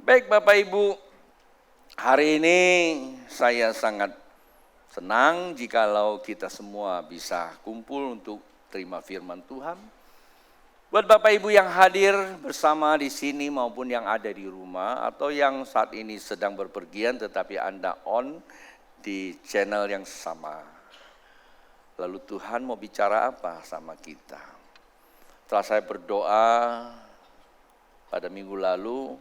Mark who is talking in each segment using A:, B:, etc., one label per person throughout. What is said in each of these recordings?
A: Baik Bapak Ibu, hari ini saya sangat senang jikalau kita semua bisa kumpul untuk terima firman Tuhan. Buat Bapak Ibu yang hadir bersama di sini maupun yang ada di rumah atau yang saat ini sedang berpergian tetapi Anda on di channel yang sama. Lalu Tuhan mau bicara apa sama kita? Setelah saya berdoa pada minggu lalu,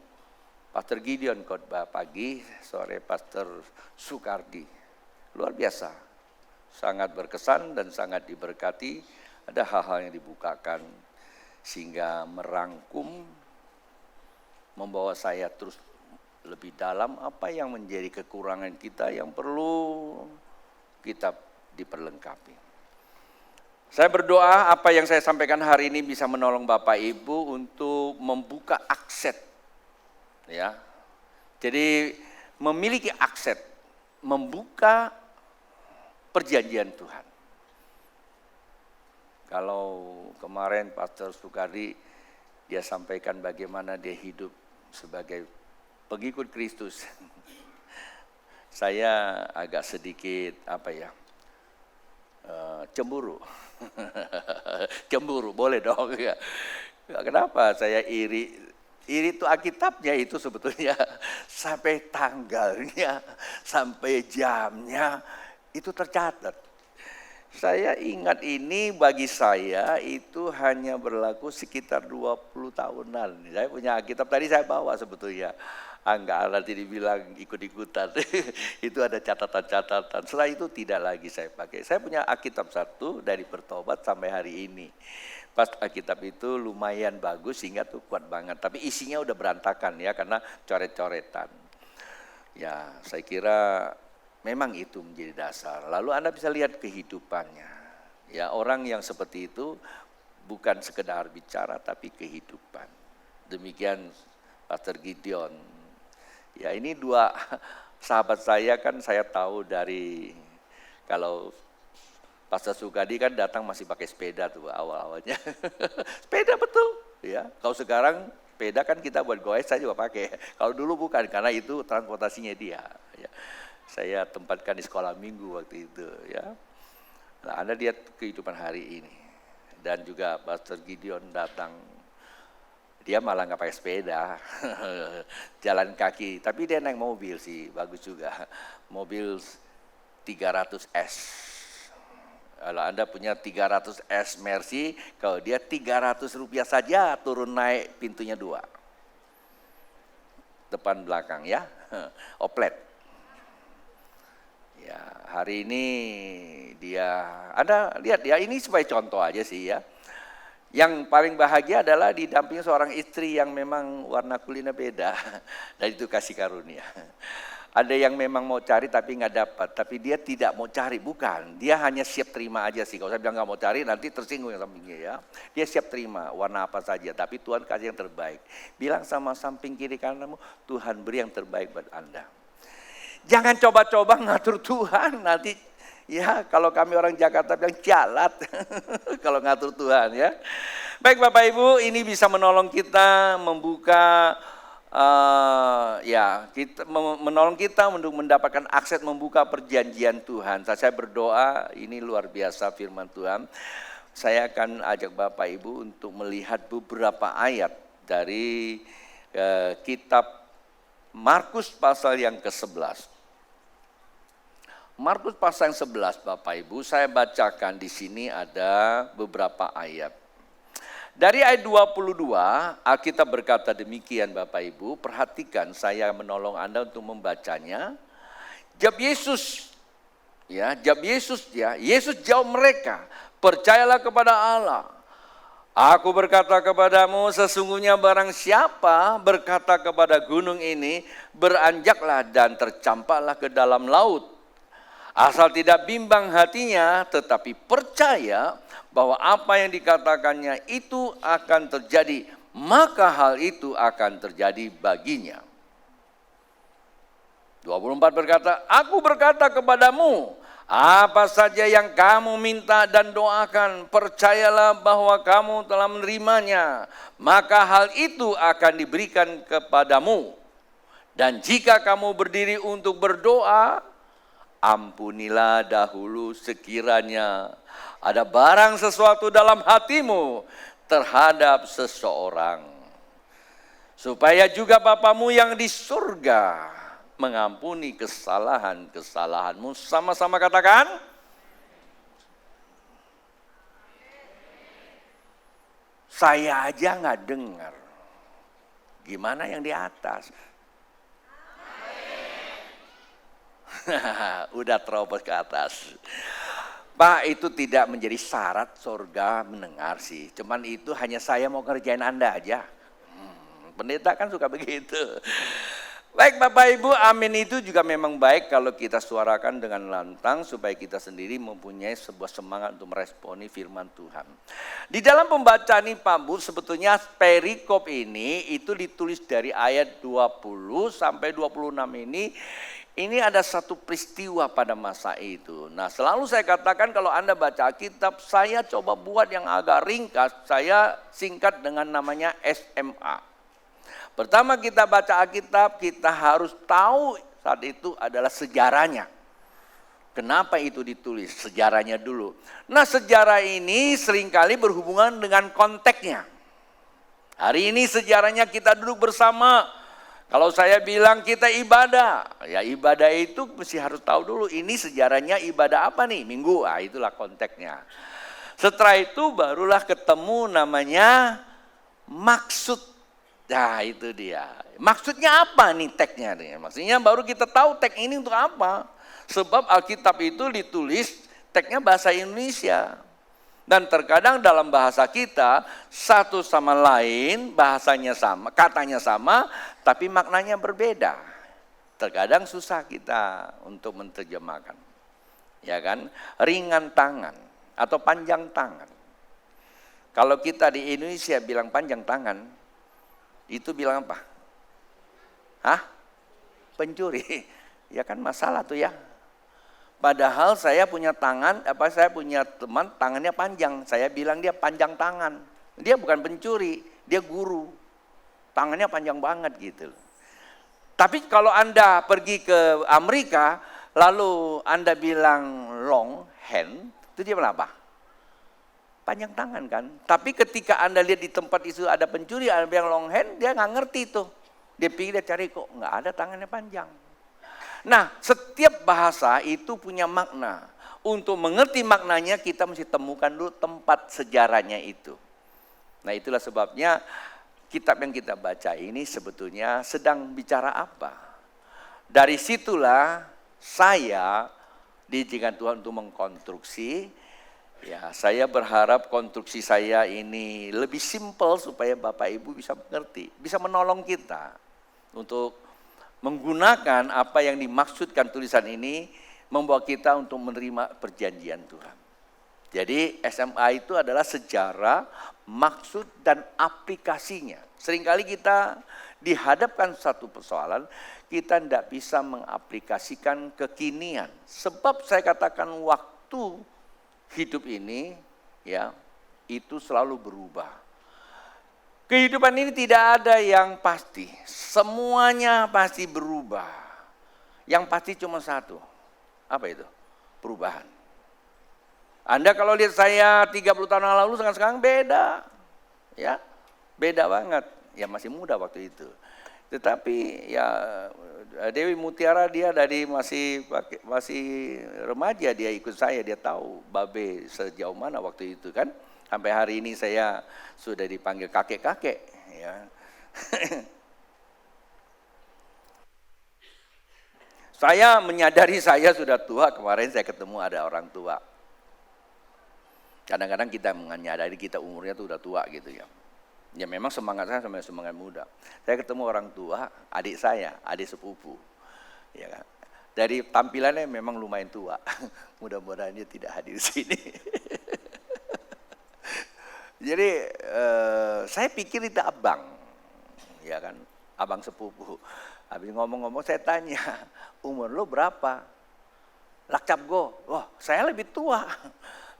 A: Pastor Gideon khotbah pagi, sore Pastor Sukardi. Luar biasa, sangat berkesan dan sangat diberkati. Ada hal-hal yang dibukakan sehingga merangkum, membawa saya terus lebih dalam apa yang menjadi kekurangan kita yang perlu kita diperlengkapi. Saya berdoa apa yang saya sampaikan hari ini bisa menolong Bapak Ibu untuk membuka akses. Ya, jadi memiliki akses, membuka perjanjian Tuhan. Kalau kemarin Pastor Sukardi dia sampaikan bagaimana dia hidup sebagai pengikut Kristus, saya agak sedikit cemburu, cemburu boleh dong ya. Kenapa saya iri? Iri itu Alkitabnya itu sebetulnya sampai tanggalnya, sampai jamnya itu tercatat. Saya ingat ini bagi saya itu hanya berlaku sekitar 20 tahunan. Saya punya Alkitab tadi saya bawa sebetulnya. Enggak nanti dibilang ikut-ikutan. Itu ada catatan-catatan. Setelah itu tidak lagi saya pakai. Saya punya Alkitab satu dari bertobat sampai hari ini. Pas Alkitab itu lumayan bagus sehingga tuh kuat banget. Tapi isinya udah berantakan ya karena coret-coretan. Ya saya kira memang itu menjadi dasar. Lalu Anda bisa lihat kehidupannya. Ya orang yang seperti itu bukan sekedar bicara tapi kehidupan. Demikian Pastor Gideon. Ya ini dua sahabat saya kan saya tahu dari kalau Pastor Sukadi kan datang masih pakai sepeda tuh awal-awalnya. Sepeda betul ya. Kalau sekarang sepeda kan kita buat goes saya juga pakai. Kalau dulu bukan karena itu transportasinya dia ya. Saya tempatkan di sekolah minggu waktu itu ya. Nah, Anda lihat kehidupan hari ini. Dan juga Pastor Gideon datang. Dia malah nggak pakai sepeda. Jalan kaki, tapi dia naik mobil sih, bagus juga. Mobil 300S. Kalau Anda punya 300S Mercy, kalau dia 300 rupiah saja turun naik pintunya 2. Depan belakang ya, oplet. Ya, hari ini dia, Anda lihat ya ini sebagai contoh aja sih ya. Yang paling bahagia adalah didampingi seorang istri yang memang warna kulitnya beda. Dan itu kasih karunia. Ada yang memang mau cari tapi nggak dapat, tapi dia tidak mau cari, bukan. Dia hanya siap terima aja sih. Kalau saya bilang nggak mau cari, nanti tersinggung yang sampingnya ya. Dia siap terima warna apa saja, tapi Tuhan kasih yang terbaik. Bilang sama samping kiri kananmu, Tuhan beri yang terbaik buat Anda. Jangan coba-coba ngatur Tuhan, nanti ya kalau kami orang Jakarta bilang jalat kalau ngatur Tuhan ya. Baik Bapak Ibu, ini bisa menolong kita membuka kita menolong kita untuk mendapatkan akses membuka perjanjian Tuhan. Saya berdoa ini luar biasa firman Tuhan. Saya akan ajak Bapak Ibu untuk melihat beberapa ayat dari kitab Markus pasal yang ke-11. Markus pasal yang 11 Bapak Ibu, saya bacakan di sini ada beberapa ayat. Dari ayat 22, Alkitab berkata demikian Bapak Ibu, perhatikan saya menolong Anda untuk membacanya. Yesus jawab mereka, percayalah kepada Allah. Aku berkata kepadamu, sesungguhnya barang siapa berkata kepada gunung ini, beranjaklah dan tercampaklah ke dalam laut. Asal tidak bimbang hatinya, tetapi percaya bahwa apa yang dikatakannya itu akan terjadi, maka hal itu akan terjadi baginya. 24 berkata, aku berkata kepadamu, apa saja yang kamu minta dan doakan, percayalah bahwa kamu telah menerimanya, maka hal itu akan diberikan kepadamu. Dan jika kamu berdiri untuk berdoa, ampunilah dahulu sekiranya ada barang sesuatu dalam hatimu terhadap seseorang. Supaya juga Bapamu yang di surga mengampuni kesalahan-kesalahanmu. Sama-sama katakan. Saya aja nggak dengar. Gimana yang di atas? Udah terobos ke atas. Pak, itu tidak menjadi syarat surga mendengar sih. Cuman itu hanya saya mau kerjain Anda aja. Pendeta kan suka begitu. Baik Bapak Ibu, amin itu juga memang baik kalau kita suarakan dengan lantang supaya kita sendiri mempunyai sebuah semangat untuk meresponi firman Tuhan. Di dalam pembacaan ini Pak Bu, sebetulnya perikop ini itu ditulis dari ayat 20 sampai 26 ini ada satu peristiwa pada masa itu. Nah selalu saya katakan kalau Anda baca Alkitab, saya coba buat yang agak ringkas, saya singkat dengan namanya SMA. Pertama kita baca Alkitab, kita harus tahu saat itu adalah sejarahnya. Kenapa itu ditulis? Sejarahnya dulu. Nah sejarah ini seringkali berhubungan dengan konteksnya. Hari ini sejarahnya kita duduk bersama. Kalau saya bilang kita ibadah, ya ibadah itu mesti harus tahu dulu ini sejarahnya ibadah apa nih? Minggu, itulah konteksnya. Setelah itu barulah ketemu namanya maksud. Nah itu dia. Maksudnya apa nih teksnya? Maksudnya baru kita tahu teks ini untuk apa. Sebab Alkitab itu ditulis teksnya bahasa Indonesia. Dan terkadang dalam bahasa kita satu sama lain bahasanya sama, katanya sama tapi maknanya berbeda. Terkadang susah kita untuk menerjemahkan. Ya kan? Ringan tangan atau panjang tangan. Kalau kita di Indonesia bilang panjang tangan, itu bilang apa? Pencuri. Ya kan masalah tuh ya. Padahal saya punya saya punya teman tangannya panjang. Saya bilang dia panjang tangan. Dia bukan pencuri, dia guru. Tangannya panjang banget gitu. Tapi kalau Anda pergi ke Amerika, lalu Anda bilang long hand, itu dia bilang apa? Panjang tangan kan. Tapi ketika Anda lihat di tempat itu ada pencuri, ada yang long hand, dia nggak ngerti itu. Dia pikir dia cari kok nggak ada tangannya panjang. Nah setiap bahasa itu punya makna. Untuk mengerti maknanya kita mesti temukan dulu tempat sejarahnya itu. Nah itulah sebabnya kitab yang kita baca ini sebetulnya sedang bicara apa. Dari situlah saya diizinkan Tuhan untuk mengkonstruksi. Ya, saya berharap konstruksi saya ini lebih simpel supaya Bapak Ibu bisa mengerti, bisa menolong kita untuk menggunakan apa yang dimaksudkan tulisan ini membawa kita untuk menerima perjanjian Tuhan. Jadi SMA itu adalah sejarah, maksud dan aplikasinya. Seringkali kita dihadapkan satu persoalan, kita tidak bisa mengaplikasikan kekinian. Sebab saya katakan waktu hidup ini ya itu selalu berubah. Kehidupan ini tidak ada yang pasti. Semuanya pasti berubah. Yang pasti cuma satu. Apa itu? Perubahan. Anda kalau lihat saya 30 tahun yang lalu sekarang beda. Ya, beda banget. Ya masih muda waktu itu. Tetapi ya Dewi Mutiara dia dari masih remaja dia ikut saya, dia tahu Babe sejauh mana waktu itu kan. Sampai hari ini saya sudah dipanggil kakek-kakek ya. Saya menyadari saya sudah tua, kemarin saya ketemu ada orang tua. Kadang-kadang kita menyadari kita umurnya tuh udah tua gitu ya. Ya memang semangat saya sama semangat muda. Saya ketemu orang tua, adik saya, adik sepupu. Ya kan? Dari tampilannya memang lumayan tua. Mudah-mudahan dia tidak hadir di sini. Jadi saya pikir itu abang. Ya kan? Abang sepupu. Habis ngomong-ngomong saya tanya, umur lo berapa? Lakcap go. Wah, saya lebih tua.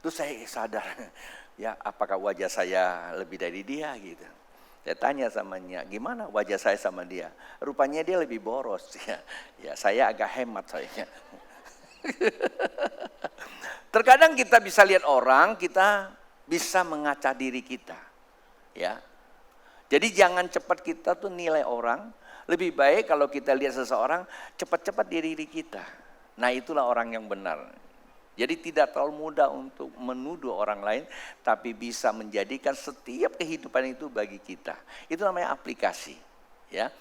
A: Terus saya sadar. Ya, apakah wajah saya lebih dari dia gitu. Saya tanya sama dia, gimana wajah saya sama dia? Rupanya dia lebih boros. Ya saya agak hemat saya. Terkadang kita bisa lihat orang, kita bisa mengaca diri kita. Ya. Jadi jangan cepat kita tuh nilai orang. Lebih baik kalau kita lihat seseorang, cepat-cepat diri kita. Nah itulah orang yang benar. Jadi tidak terlalu mudah untuk menuduh orang lain, tapi bisa menjadikan setiap kehidupan itu bagi kita. Itu namanya aplikasi. Ya.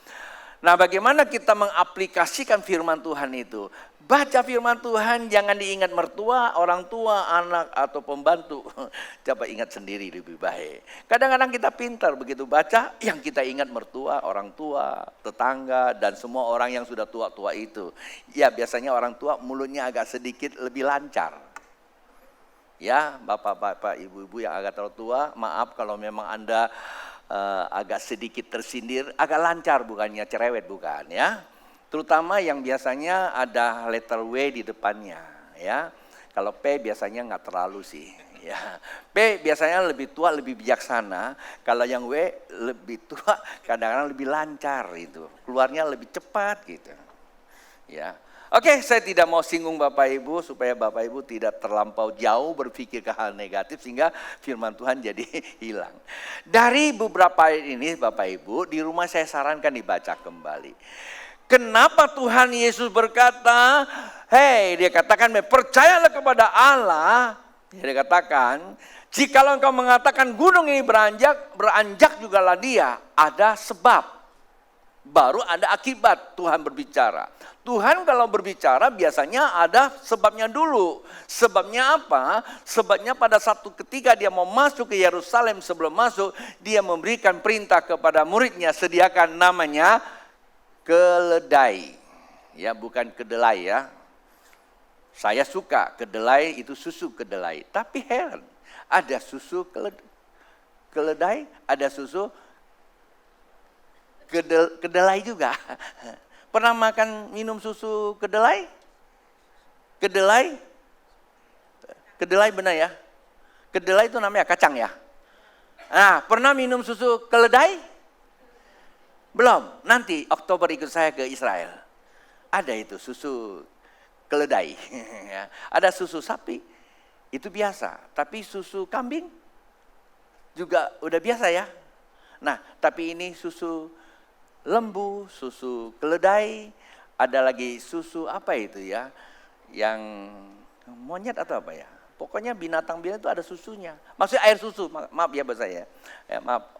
A: Nah bagaimana kita mengaplikasikan firman Tuhan itu? Baca firman Tuhan, jangan diingat mertua, orang tua, anak, atau pembantu. Coba ingat sendiri lebih baik. Kadang-kadang kita pintar begitu baca, yang kita ingat mertua, orang tua, tetangga, dan semua orang yang sudah tua-tua itu. Ya biasanya orang tua mulutnya agak sedikit lebih lancar. Ya bapak-bapak, ibu-ibu yang agak terlalu tua, maaf kalau memang Anda agak sedikit tersindir, agak lancar bukannya cerewet bukan ya. Terutama yang biasanya ada letter W di depannya ya. Kalau P biasanya nggak terlalu sih ya. P biasanya lebih tua, lebih bijaksana. Kalau yang W lebih tua, kadang-kadang lebih lancar itu. Keluarnya lebih cepat gitu. Ya. Oke, saya tidak mau singgung Bapak Ibu supaya Bapak Ibu tidak terlampau jauh berpikir ke hal negatif sehingga firman Tuhan jadi hilang. Dari beberapa ayat ini Bapak Ibu, di rumah saya sarankan dibaca kembali. Kenapa Tuhan Yesus berkata, dia katakan percayalah kepada Allah. Dia katakan, jikalau engkau mengatakan gunung ini beranjak jugalah dia. Ada sebab, baru ada akibat Tuhan berbicara. Tuhan kalau berbicara biasanya ada sebabnya dulu. Sebabnya apa? Sebabnya pada satu ketika dia mau masuk ke Yerusalem, sebelum masuk, dia memberikan perintah kepada muridnya, sediakan namanya keledai, ya bukan kedelai ya. Saya suka kedelai itu susu kedelai, tapi heran ada susu keledai, ada susu kedelai juga. Pernah makan minum susu kedelai? Kedelai benar ya. Kedelai itu namanya kacang ya. Nah, pernah minum susu keledai? Belum, nanti Oktober ikut saya ke Israel. Ada itu susu keledai. Ada susu sapi, itu biasa. Tapi susu kambing juga udah biasa ya. Nah, tapi ini susu lembu, susu keledai. Ada lagi susu apa itu ya, yang monyet atau apa ya. Pokoknya binatang-binatang itu ada susunya. Maksudnya air susu, maaf ya bahasa saya. Maaf.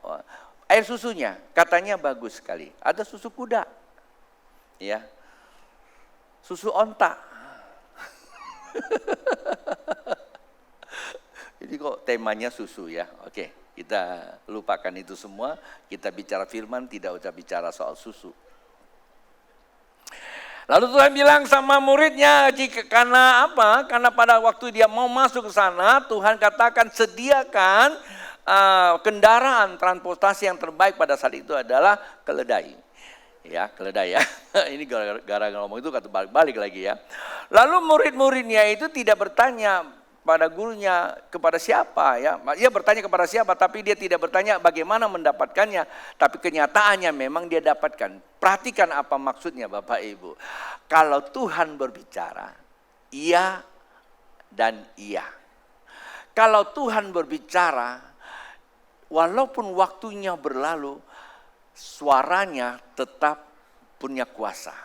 A: Air susunya katanya bagus sekali. Ada susu kuda, ya, susu onta. Jadi kok temanya susu ya. Oke, kita lupakan itu semua. Kita bicara firman, tidak usah bicara soal susu. Lalu Tuhan bilang sama muridnya, karena apa? Karena pada waktu dia mau masuk ke sana, Tuhan katakan sediakan kendaraan transportasi yang terbaik pada saat itu adalah keledai. Ya, keledai ya. Ini gara-gara ngomong itu kata balik lagi ya. Lalu murid-muridnya itu tidak bertanya pada gurunya kepada siapa ya. Dia bertanya kepada siapa, tapi dia tidak bertanya bagaimana mendapatkannya. Tapi kenyataannya memang dia dapatkan. Perhatikan apa maksudnya Bapak Ibu. Kalau Tuhan berbicara, iya dan iya. Kalau Tuhan berbicara, walaupun waktunya berlalu, suaranya tetap punya kuasa.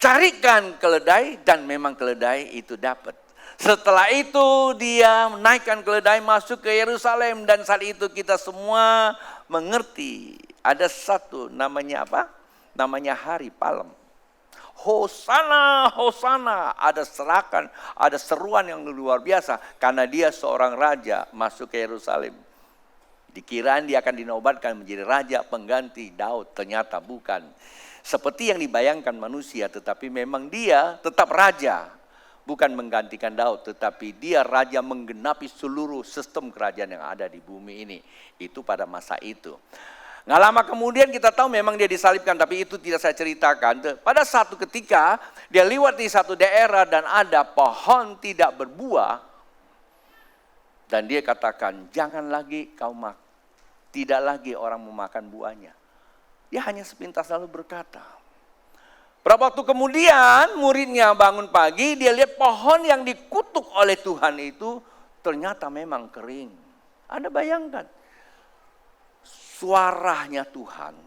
A: Carikan keledai dan memang keledai itu dapat. Setelah itu dia menaikkan keledai masuk ke Yerusalem dan saat itu kita semua mengerti. Ada satu namanya apa? Namanya Hari Palem. Hosana, Hosana, ada serakan, ada seruan yang luar biasa karena dia seorang raja masuk ke Yerusalem. Dikiraan dia akan dinobatkan menjadi raja pengganti Daud, ternyata bukan. Seperti yang dibayangkan manusia, tetapi memang dia tetap raja. Bukan menggantikan Daud, tetapi dia raja menggenapi seluruh sistem kerajaan yang ada di bumi ini. Itu pada masa itu. Nggak lama kemudian kita tahu memang dia disalibkan, tapi itu tidak saya ceritakan. Pada satu ketika dia lewat di satu daerah dan ada pohon tidak berbuah. Dan dia katakan, jangan lagi kau Tidak lagi orang memakan buahnya. Dia hanya sepintas lalu berkata. Berapa waktu kemudian muridnya bangun pagi, dia lihat pohon yang dikutuk oleh Tuhan itu ternyata memang kering. Anda bayangkan, suaranya Tuhan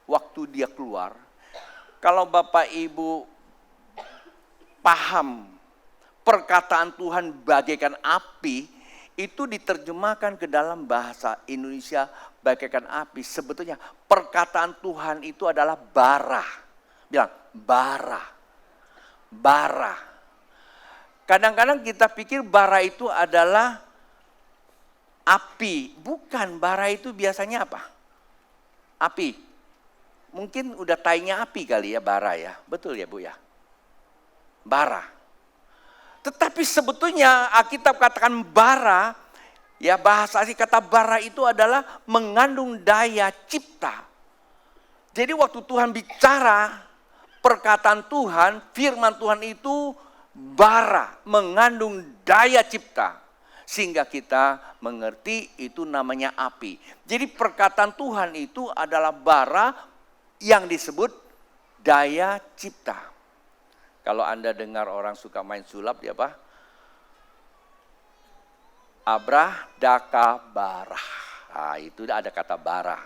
A: waktu dia keluar. Kalau Bapak Ibu paham perkataan Tuhan bagaikan api, itu diterjemahkan ke dalam bahasa Indonesia bagaikan api. Sebetulnya perkataan Tuhan itu adalah bara. Bilang bara. Bara. Kadang-kadang kita pikir bara itu adalah api. Bukan, bara itu biasanya apa? Api. Mungkin udah tainya api kali ya, bara ya. Betul ya Bu ya? Bara. Tetapi sebetulnya Alkitab katakan bara, ya bahasa asli kata bara itu adalah mengandung daya cipta. Jadi waktu Tuhan bicara, perkataan Tuhan, firman Tuhan itu bara, mengandung daya cipta. Sehingga kita mengerti itu namanya api. Jadi perkataan Tuhan itu adalah bara yang disebut daya cipta. Kalau Anda dengar orang suka main sulap, dia apa? Abradakabara. Nah, itu ada kata bara.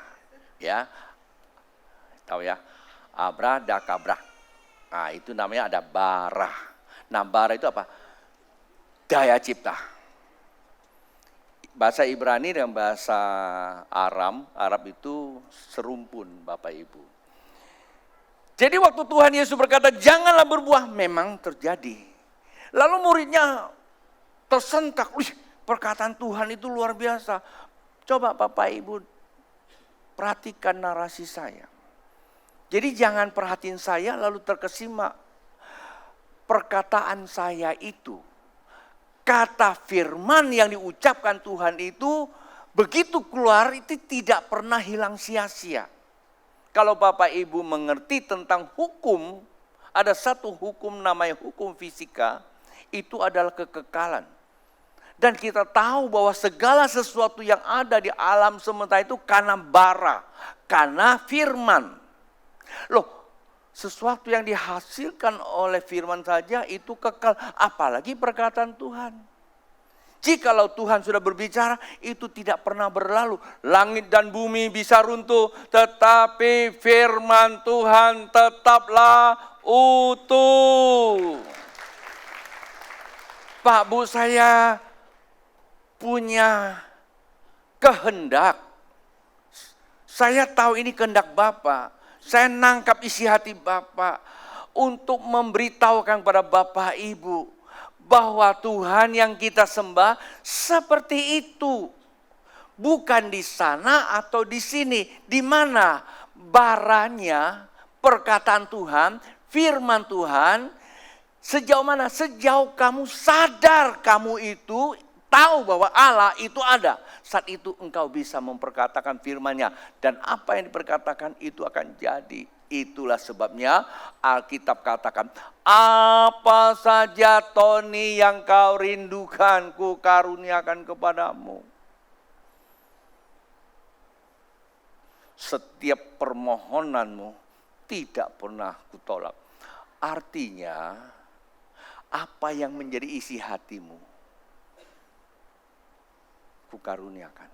A: Ya. Tahu ya? Abradakabra. Nah, itu namanya ada bara. Nah, bara itu apa? Daya cipta. Bahasa Ibrani dan bahasa Arab itu serumpun Bapak Ibu. Jadi waktu Tuhan Yesus berkata, janganlah berbuah, memang terjadi. Lalu muridnya tersentak, wih, perkataan Tuhan itu luar biasa. Coba Bapak Ibu perhatikan narasi saya. Jadi jangan perhatiin saya lalu terkesima. Perkataan saya itu, kata firman yang diucapkan Tuhan itu, begitu keluar itu tidak pernah hilang sia-sia. Kalau Bapak Ibu mengerti tentang hukum, ada satu hukum namanya hukum fisika, itu adalah kekekalan. Dan kita tahu bahwa segala sesuatu yang ada di alam semesta itu karena bara, karena firman. Loh, sesuatu yang dihasilkan oleh firman saja itu kekal, apalagi perkataan Tuhan. Jikalau Tuhan sudah berbicara, itu tidak pernah berlalu. Langit dan bumi bisa runtuh, tetapi firman Tuhan tetaplah utuh. Pak Bu, saya punya kehendak. Saya tahu ini kehendak Bapak. Saya nangkap isi hati Bapak untuk memberitahukan kepada Bapak Ibu bahwa Tuhan yang kita sembah seperti itu. Bukan di sana atau di sini. Di mana baranya perkataan Tuhan, firman Tuhan. Sejauh mana? Sejauh kamu sadar kamu itu tahu bahwa Allah itu ada. Saat itu engkau bisa memperkatakan firman-Nya. Dan apa yang diperkatakan itu akan jadi. Itulah sebabnya Alkitab katakan, apa saja Tony yang kau rindukan, ku karuniakan kepadamu. Setiap permohonanmu tidak pernah kutolak. Artinya, apa yang menjadi isi hatimu, ku karuniakan.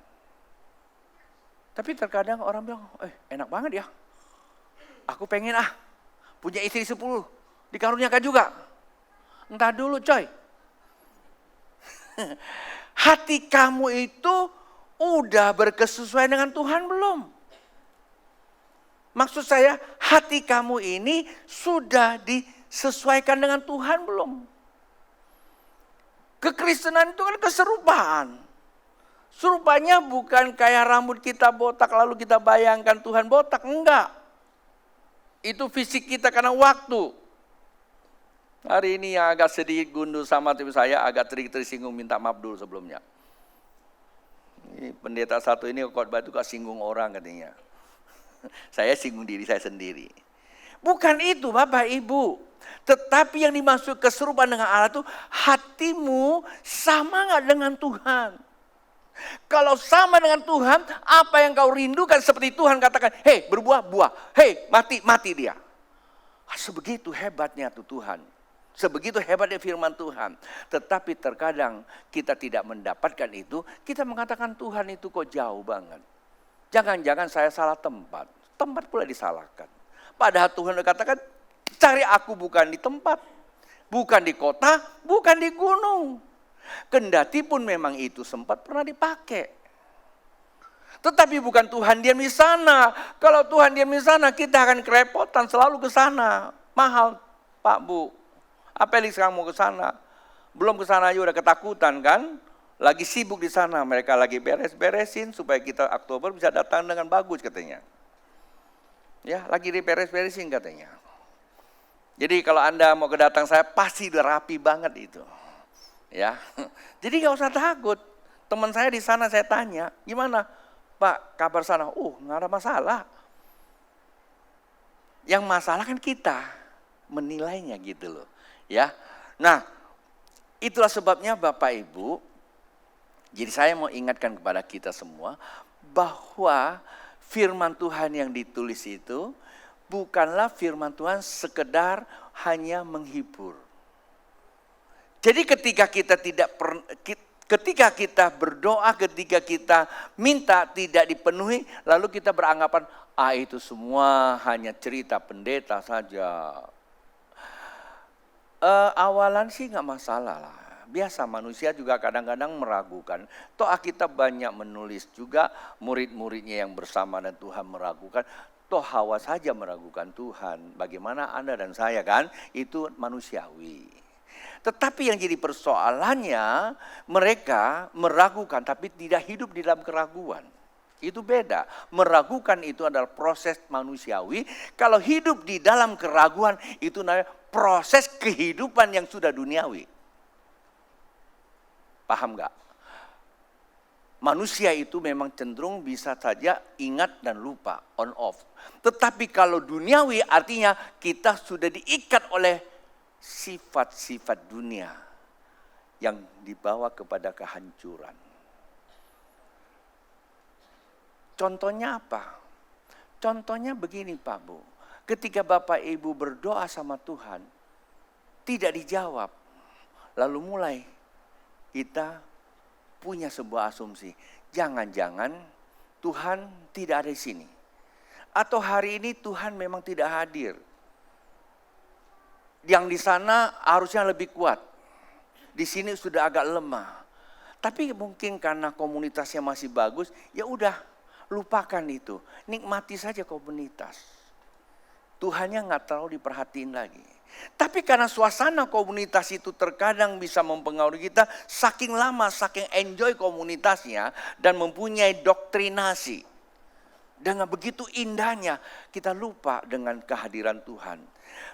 A: Tapi terkadang orang bilang, enak banget ya. Aku pengen punya istri 10, dikaruniakan juga. Entah dulu coy. Hati kamu itu udah berkesesuaian dengan Tuhan belum? Maksud saya, hati kamu ini sudah disesuaikan dengan Tuhan belum? Kekristenan itu kan keserupaan. Serupanya bukan kayak rambut kita botak lalu kita bayangkan Tuhan botak, enggak. Itu fisik kita karena waktu. Hari ini yang agak sedikit gundu sama tim saya, agak tersinggung, minta maaf dulu sebelumnya. Ini pendeta satu ini khotbah itu gak singgung orang katanya. Saya singgung diri saya sendiri. Bukan itu Bapak Ibu. Tetapi yang dimaksud keserupaan dengan Allah itu hatimu sama gak dengan Tuhan. kalau sama dengan Tuhan, apa yang kau rindukan seperti Tuhan katakan, hei berbuah, buah, hei mati, mati dia. Sebegitu hebatnya tuh Tuhan. Sebegitu hebatnya firman Tuhan. Tetapi terkadang kita tidak mendapatkan itu, kita mengatakan Tuhan itu kok jauh banget. Jangan-jangan saya salah tempat. Tempat pula disalahkan. Padahal Tuhan katakan, cari aku bukan di tempat. Bukan di kota, bukan di gunung. Kendati pun memang itu sempat pernah dipakai. Tetapi bukan Tuhan diam di sana. Kalau Tuhan diam di sana, kita akan kerepotan selalu ke sana. Mahal, Pak Bu. Apa yang sekarang mau ke sana? Belum ke sana aja udah ketakutan kan? Lagi sibuk di sana, mereka lagi beres-beresin supaya kita Oktober bisa datang dengan bagus katanya. Ya, lagi diberes-beresin katanya. Jadi kalau Anda mau kedatang saya pasti udah rapi banget itu. Ya. Jadi enggak usah takut. Teman saya di sana saya tanya, "Gimana, Pak, kabar sana?" Enggak ada masalah. Yang masalah kan kita menilainya gitu loh, ya. Nah, itulah sebabnya Bapak Ibu, jadi saya mau ingatkan kepada kita semua bahwa firman Tuhan yang ditulis itu bukanlah firman Tuhan sekedar hanya menghibur. Jadi ketika kita berdoa, ketika kita minta tidak dipenuhi, lalu kita beranggapan, itu semua hanya cerita pendeta saja. Awalan sih nggak masalah lah. Biasa manusia juga kadang-kadang meragukan. Toh Alkitab banyak menulis juga murid-muridnya yang bersama dan Tuhan meragukan. Toh Hawa saja meragukan Tuhan. Bagaimana Anda dan saya kan? Itu manusiawi. Tetapi yang jadi persoalannya mereka meragukan tapi tidak hidup di dalam keraguan. Itu beda. Meragukan itu adalah proses manusiawi. Kalau hidup di dalam keraguan itu namanya proses kehidupan yang sudah duniawi. Paham gak? Manusia itu memang cenderung bisa saja ingat dan lupa, on off. Tetapi kalau duniawi artinya kita sudah diikat oleh sifat-sifat dunia yang dibawa kepada kehancuran. Contohnya apa? Contohnya begini Pak Bu. Ketika Bapak Ibu berdoa sama Tuhan, tidak dijawab. Lalu mulai kita punya sebuah asumsi. Jangan-jangan Tuhan tidak ada di sini. Atau hari ini Tuhan memang tidak hadir. Yang di sana harusnya lebih kuat. Di sini sudah agak lemah. Tapi mungkin karena komunitasnya masih bagus, ya udah lupakan itu. Nikmati saja komunitas. Tuhannya nggak terlalu diperhatiin lagi. Tapi karena suasana komunitas itu terkadang bisa mempengaruhi kita, saking lama, saking enjoy komunitasnya dan mempunyai doktrinasi. Dengan begitu indahnya kita lupa dengan kehadiran Tuhan.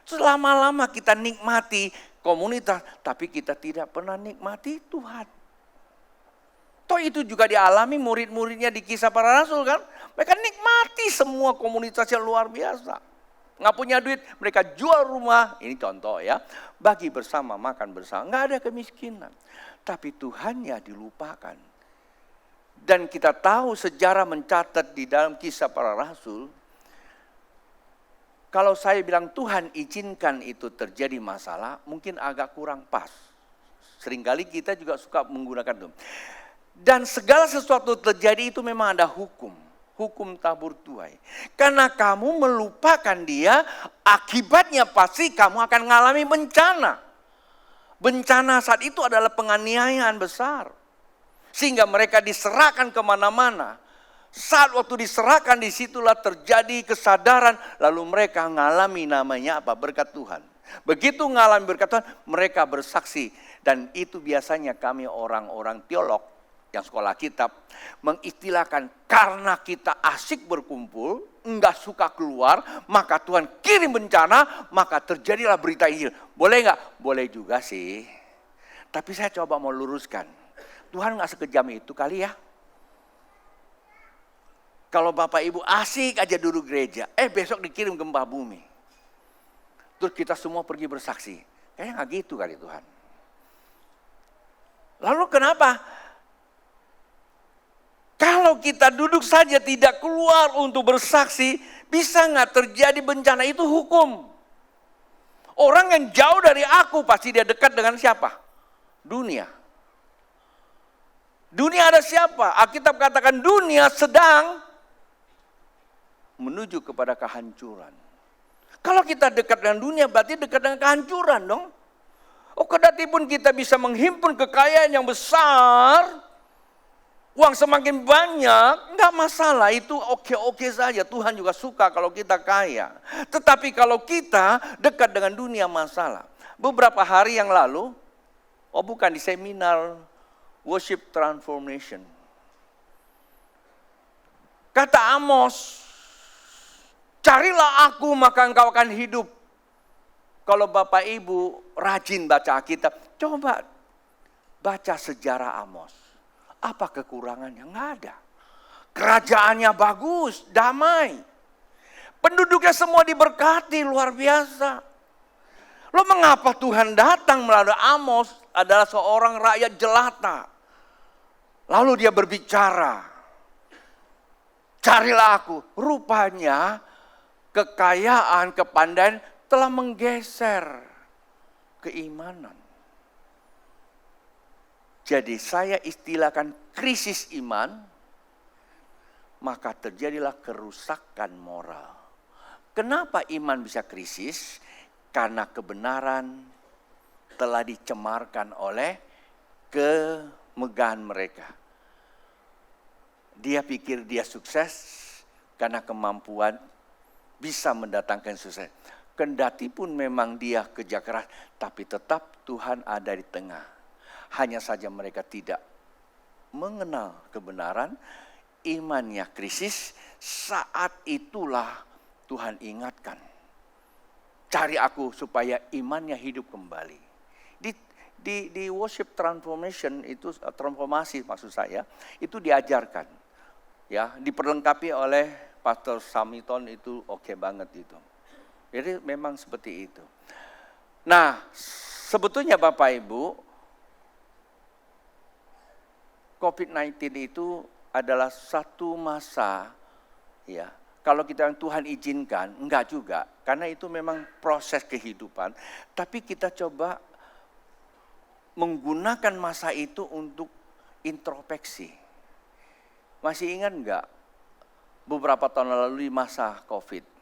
A: Selama-lama kita nikmati komunitas, tapi kita tidak pernah nikmati Tuhan. Toh itu juga dialami murid-muridnya di Kisah Para Rasul kan. Mereka nikmati semua komunitas yang luar biasa. Nggak punya duit, mereka jual rumah. Ini contoh ya. Bagi bersama, makan bersama. Nggak ada kemiskinan. Tapi Tuhannya dilupakan. Dan kita tahu sejarah mencatat di dalam Kisah Para Rasul. Kalau saya bilang Tuhan izinkan itu terjadi masalah, mungkin agak kurang pas. Seringkali kita juga suka menggunakan itu. Dan segala sesuatu terjadi itu memang ada hukum. Hukum tabur tuai. Karena kamu melupakan dia, akibatnya pasti kamu akan mengalami bencana. Bencana saat itu adalah penganiayaan besar. Sehingga mereka diserahkan kemana-mana. Saat waktu diserahkan disitulah terjadi kesadaran. Lalu mereka mengalami namanya apa? Berkat Tuhan. Begitu mengalami berkat Tuhan, mereka bersaksi. Dan itu biasanya kami orang-orang teolog yang sekolah kitab mengistilahkan karena kita asik berkumpul, enggak suka keluar, maka Tuhan kirim bencana, maka terjadilah berita Injil. Boleh enggak? Boleh juga sih. Tapi saya coba mau luruskan. Tuhan enggak sekejam itu kali ya. Kalau Bapak Ibu asik aja duduk gereja, besok dikirim gempa bumi. Terus kita semua pergi bersaksi. Kayaknya enggak gitu kali Tuhan. Lalu kenapa? Kalau kita duduk saja tidak keluar untuk bersaksi, bisa nggak terjadi bencana? Itu hukum. Orang yang jauh dari aku pasti dia dekat dengan siapa? Dunia. Dunia ada siapa? Alkitab katakan dunia sedang menuju kepada kehancuran. Kalau kita dekat dengan dunia berarti dekat dengan kehancuran dong. Kendati pun kita bisa menghimpun kekayaan yang besar, uang semakin banyak, enggak masalah, itu oke-oke saja. Tuhan juga suka kalau kita kaya. Tetapi kalau kita dekat dengan dunia, masalah. Beberapa hari yang lalu, bukan di seminar Worship Transformation. Kata Amos, carilah aku maka engkau akan hidup. Kalau Bapak Ibu rajin baca Alkitab, coba baca sejarah Amos. Apa kekurangannya? Nggak ada. Kerajaannya bagus, damai. Penduduknya semua diberkati, luar biasa. Loh, mengapa Tuhan datang melalui Amos adalah seorang rakyat jelata. Lalu dia berbicara, carilah aku. Rupanya kekayaan, kepandaian telah menggeser keimanan. Jadi saya istilahkan krisis iman, maka terjadilah kerusakan moral. Kenapa iman bisa krisis? Karena kebenaran telah dicemarkan oleh kemegahan mereka. Dia pikir dia sukses karena kemampuan bisa mendatangkan sukses. Kendati pun memang dia kerja keras, tapi tetap Tuhan ada di tengah. Hanya saja mereka tidak mengenal kebenaran, imannya krisis. Saat itulah Tuhan ingatkan, cari aku supaya imannya hidup kembali. Di worship transformation itu, transformasi maksud saya, itu diajarkan, ya, diperlengkapi oleh Pastor Samiton, itu oke banget itu. Jadi memang seperti itu. Nah, sebetulnya Bapak Ibu, COVID-19 itu adalah satu masa, ya. Kalau kita yang Tuhan izinkan, enggak juga. Karena itu memang proses kehidupan. Tapi kita coba menggunakan masa itu untuk introspeksi. Masih ingat enggak beberapa tahun lalu di masa COVID?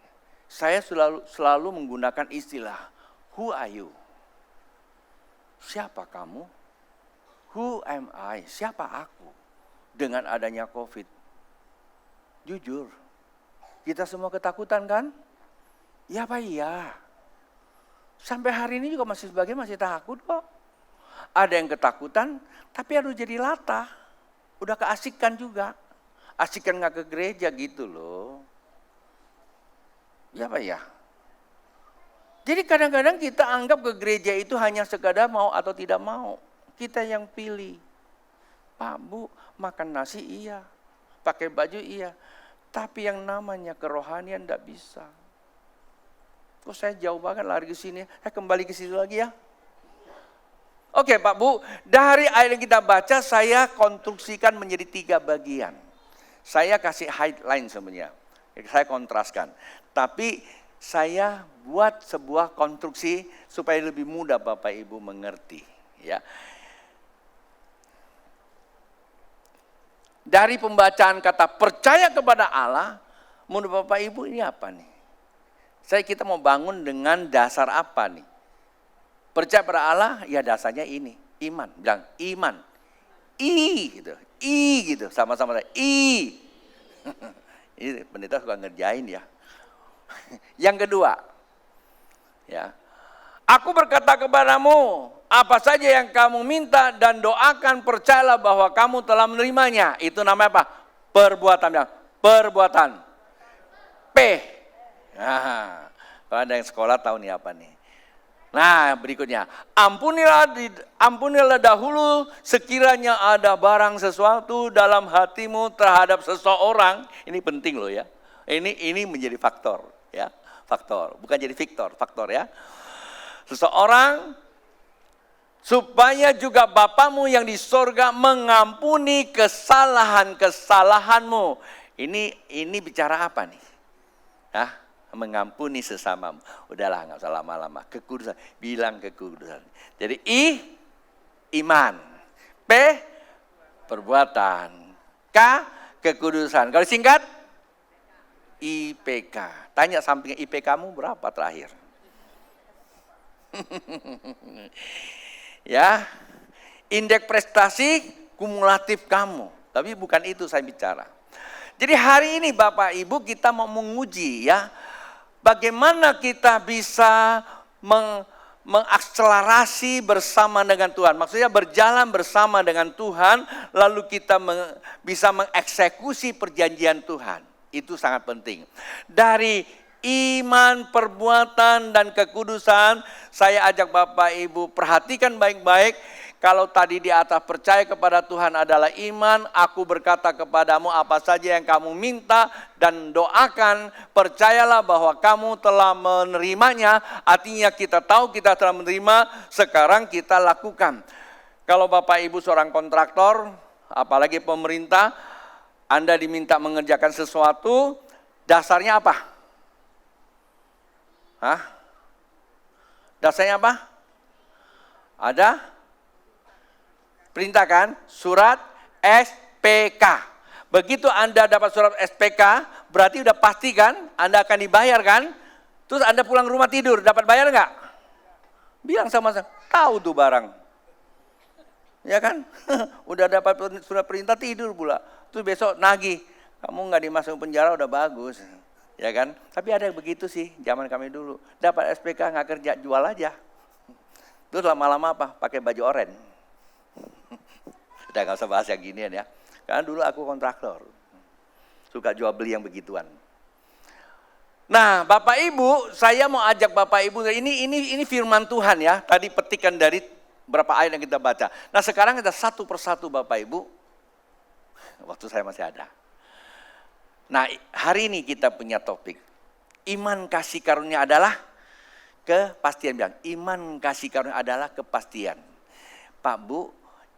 A: Saya selalu menggunakan istilah, who are you? Siapa kamu? Who am I? Siapa aku? Dengan adanya COVID. Jujur, kita semua ketakutan kan? Ya Pak, iya. Sampai hari ini juga masih takut kok. Ada yang ketakutan, tapi harus jadi latah. Udah keasikan juga. Asikan gak ke gereja gitu loh. Ya Pak ya. Jadi kadang-kadang kita anggap ke gereja itu hanya sekadar mau atau tidak mau. Kita yang pilih. Pak Bu, makan nasi iya. Pakai baju iya. Tapi yang namanya kerohanian tidak bisa. Kok saya jauh banget lari ke sini. Saya kembali ke situ lagi ya. Oke Pak Bu, dari ayat yang kita baca saya konstruksikan menjadi 3 bagian. Saya kasih highlight sebenarnya. Saya kontraskan. Tapi saya buat sebuah konstruksi supaya lebih mudah Bapak Ibu mengerti. Ya. Dari pembacaan kata percaya kepada Allah, menurut Bapak Ibu ini apa nih? Kita mau bangun dengan dasar apa nih? Percaya pada Allah, ya dasarnya ini, iman. Bilang iman. I gitu, sama-sama I. Ini pendeta suka ngerjain ya. Yang kedua, ya, aku berkata kepadamu, apa saja yang kamu minta dan doakan, percayalah bahwa kamu telah menerimanya. Itu namanya apa? Perbuatan. Perbuatan. P. Nah, kalau ada yang sekolah tahu nih apa nih. Nah, berikutnya, ampunilah dahulu sekiranya ada barang sesuatu dalam hatimu terhadap seseorang. Ini penting loh ya. Ini menjadi faktor ya, faktor, bukan jadi Victor, faktor ya. Seseorang supaya juga Bapamu yang di sorga mengampuni kesalahan-kesalahanmu. Ini bicara apa nih? Hah? Mengampuni sesamamu. Udahlah, nggak usah lama-lama. Kekudusan, bilang kekudusan. Jadi iman. P, perbuatan. K, kekudusan. Kalau singkat, IPK. Tanya samping IPK-mu berapa terakhir? Ya, indeks prestasi kumulatif kamu. Tapi bukan itu saya bicara. Jadi hari ini Bapak Ibu kita mau menguji ya, bagaimana kita bisa mengakselerasi bersama dengan Tuhan. Maksudnya berjalan bersama dengan Tuhan, lalu kita bisa mengeksekusi perjanjian Tuhan. Itu sangat penting. Dari iman, perbuatan, dan kekudusan, saya ajak Bapak Ibu perhatikan baik-baik. Kalau tadi di atas percaya kepada Tuhan adalah iman, aku berkata kepadamu apa saja yang kamu minta dan doakan, percayalah bahwa kamu telah menerimanya, artinya kita tahu kita telah menerima, sekarang kita lakukan. Kalau Bapak Ibu seorang kontraktor, apalagi pemerintah, Anda diminta mengerjakan sesuatu, dasarnya apa? Hah? Dasarnya apa? Ada? Perintah kan? Surat SPK. Begitu Anda dapat surat SPK, berarti udah pasti kan? Anda akan dibayar kan? Terus Anda pulang rumah tidur, dapat bayar nggak? Bilang sama saya, tahu tuh barang. Ya kan? Udah dapat surat perintah tidur pula. Terus besok nagih, kamu nggak dimasukin penjara udah bagus. Ya kan? Tapi ada yang begitu sih, zaman kami dulu. Dapat SPK nggak kerja, jual aja. Terus lama-lama apa? Pakai baju oranye. Udah gak usah bahas yang ginian ya. Karena dulu aku kontraktor. Suka jual beli yang begituan. Nah, Bapak Ibu, saya mau ajak Bapak Ibu, ini firman Tuhan ya. Tadi petikan dari berapa ayat yang kita baca. Nah, sekarang kita satu persatu Bapak Ibu. Waktu saya masih ada. Nah, hari ini kita punya topik. Iman kasih karunia adalah kepastian. Bilang, iman kasih karunia adalah kepastian. Pak Bu,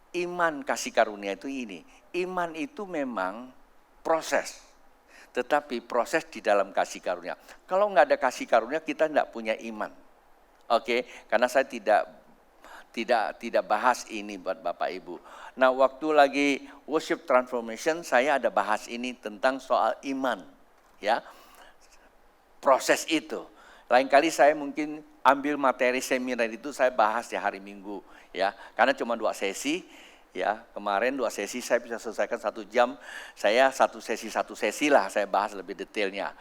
A: iman kasih karunia itu ini. Iman itu memang proses. Tetapi proses di dalam kasih karunia. Kalau nggak ada kasih karunia kita nggak punya iman. Oke, karena saya tidak bahas ini buat Bapak Ibu. Nah, waktu lagi worship transformation saya ada bahas ini tentang soal iman. Ya, proses itu. Lain kali saya mungkin ambil materi seminar itu saya bahas di hari Minggu. Ya, karena cuma 2 sesi, ya kemarin 2 sesi saya bisa selesaikan 1 jam, saya 1 sesi lah saya bahas lebih detailnya.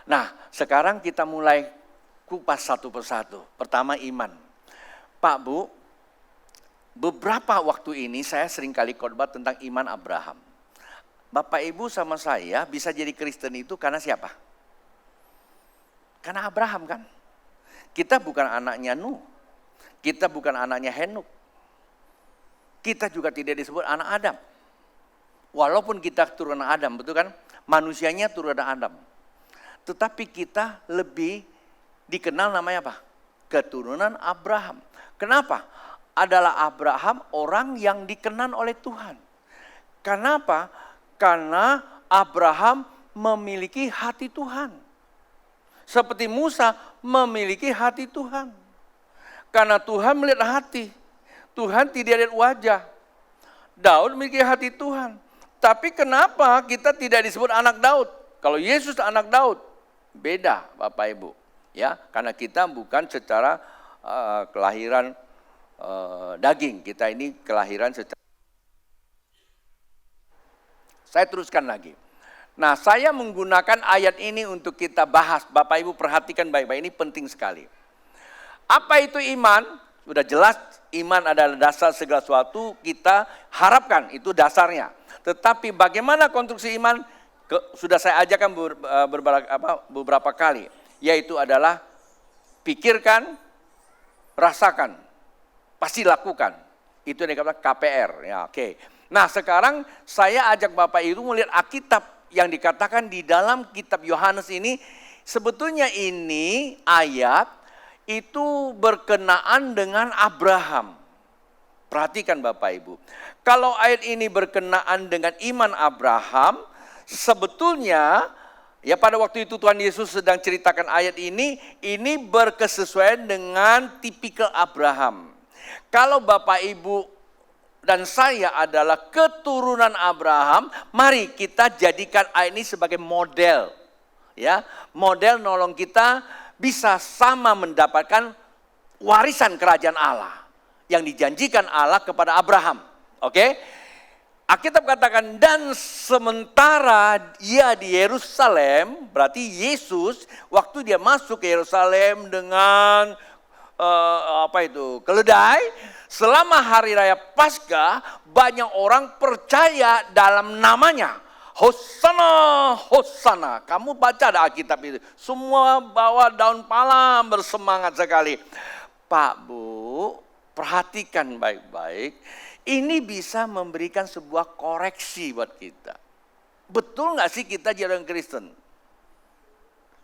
A: Nah sekarang kita mulai kupas satu persatu. Pertama iman. Pak Bu, beberapa waktu ini saya sering kali khotbah tentang iman Abraham. Bapak Ibu sama saya bisa jadi Kristen itu karena siapa? Karena Abraham kan. Kita bukan anaknya Nuh. Kita bukan anaknya Henok. Kita juga tidak disebut anak Adam. Walaupun kita turunan Adam, betul kan? Manusianya turunan Adam. Tetapi kita lebih dikenal namanya apa? Keturunan Abraham. Kenapa? Adalah Abraham orang yang dikenan oleh Tuhan. Kenapa? Karena Abraham memiliki hati Tuhan. Seperti Musa memiliki hati Tuhan. Karena Tuhan melihat hati. Tuhan tidak lihat wajah. Daud memiliki hati Tuhan. Tapi kenapa kita tidak disebut anak Daud? Kalau Yesus anak Daud, beda Bapak Ibu. Ya, karena kita bukan secara kelahiran daging. Kita ini kelahiran secara. Saya teruskan lagi. Nah, saya menggunakan ayat ini untuk kita bahas. Bapak Ibu perhatikan baik-baik, ini penting sekali. Apa itu iman? Sudah jelas iman adalah dasar segala sesuatu kita harapkan, itu dasarnya. Tetapi bagaimana konstruksi iman? Sudah saya ajarkan beberapa kali. Yaitu adalah pikirkan, rasakan, pasti lakukan. Itu yang dikatakan KPR. Ya, oke. Nah sekarang saya ajak Bapak Ibu melihat Alkitab yang dikatakan di dalam kitab Yohanes ini. Sebetulnya ini ayat itu berkenaan dengan Abraham. Perhatikan Bapak Ibu. Kalau ayat ini berkenaan dengan iman Abraham, sebetulnya ya pada waktu itu Tuhan Yesus sedang ceritakan ayat ini berkesesuaian dengan tipikal Abraham. Kalau Bapak Ibu dan saya adalah keturunan Abraham, mari kita jadikan ayat ini sebagai model. Ya, model nolong kita bisa sama mendapatkan warisan kerajaan Allah yang dijanjikan Allah kepada Abraham. Oke? Alkitab katakan, dan sementara ia di Yerusalem, berarti Yesus waktu dia masuk ke Yerusalem dengan keledai, selama hari raya Paskah banyak orang percaya dalam namanya. Hosana, Hosana. Kamu baca ada Alkitab itu. Semua bawa daun palem bersemangat sekali. Pak Bu, perhatikan baik-baik. Ini bisa memberikan sebuah koreksi buat kita. Betul gak sih kita jadi orang Kristen?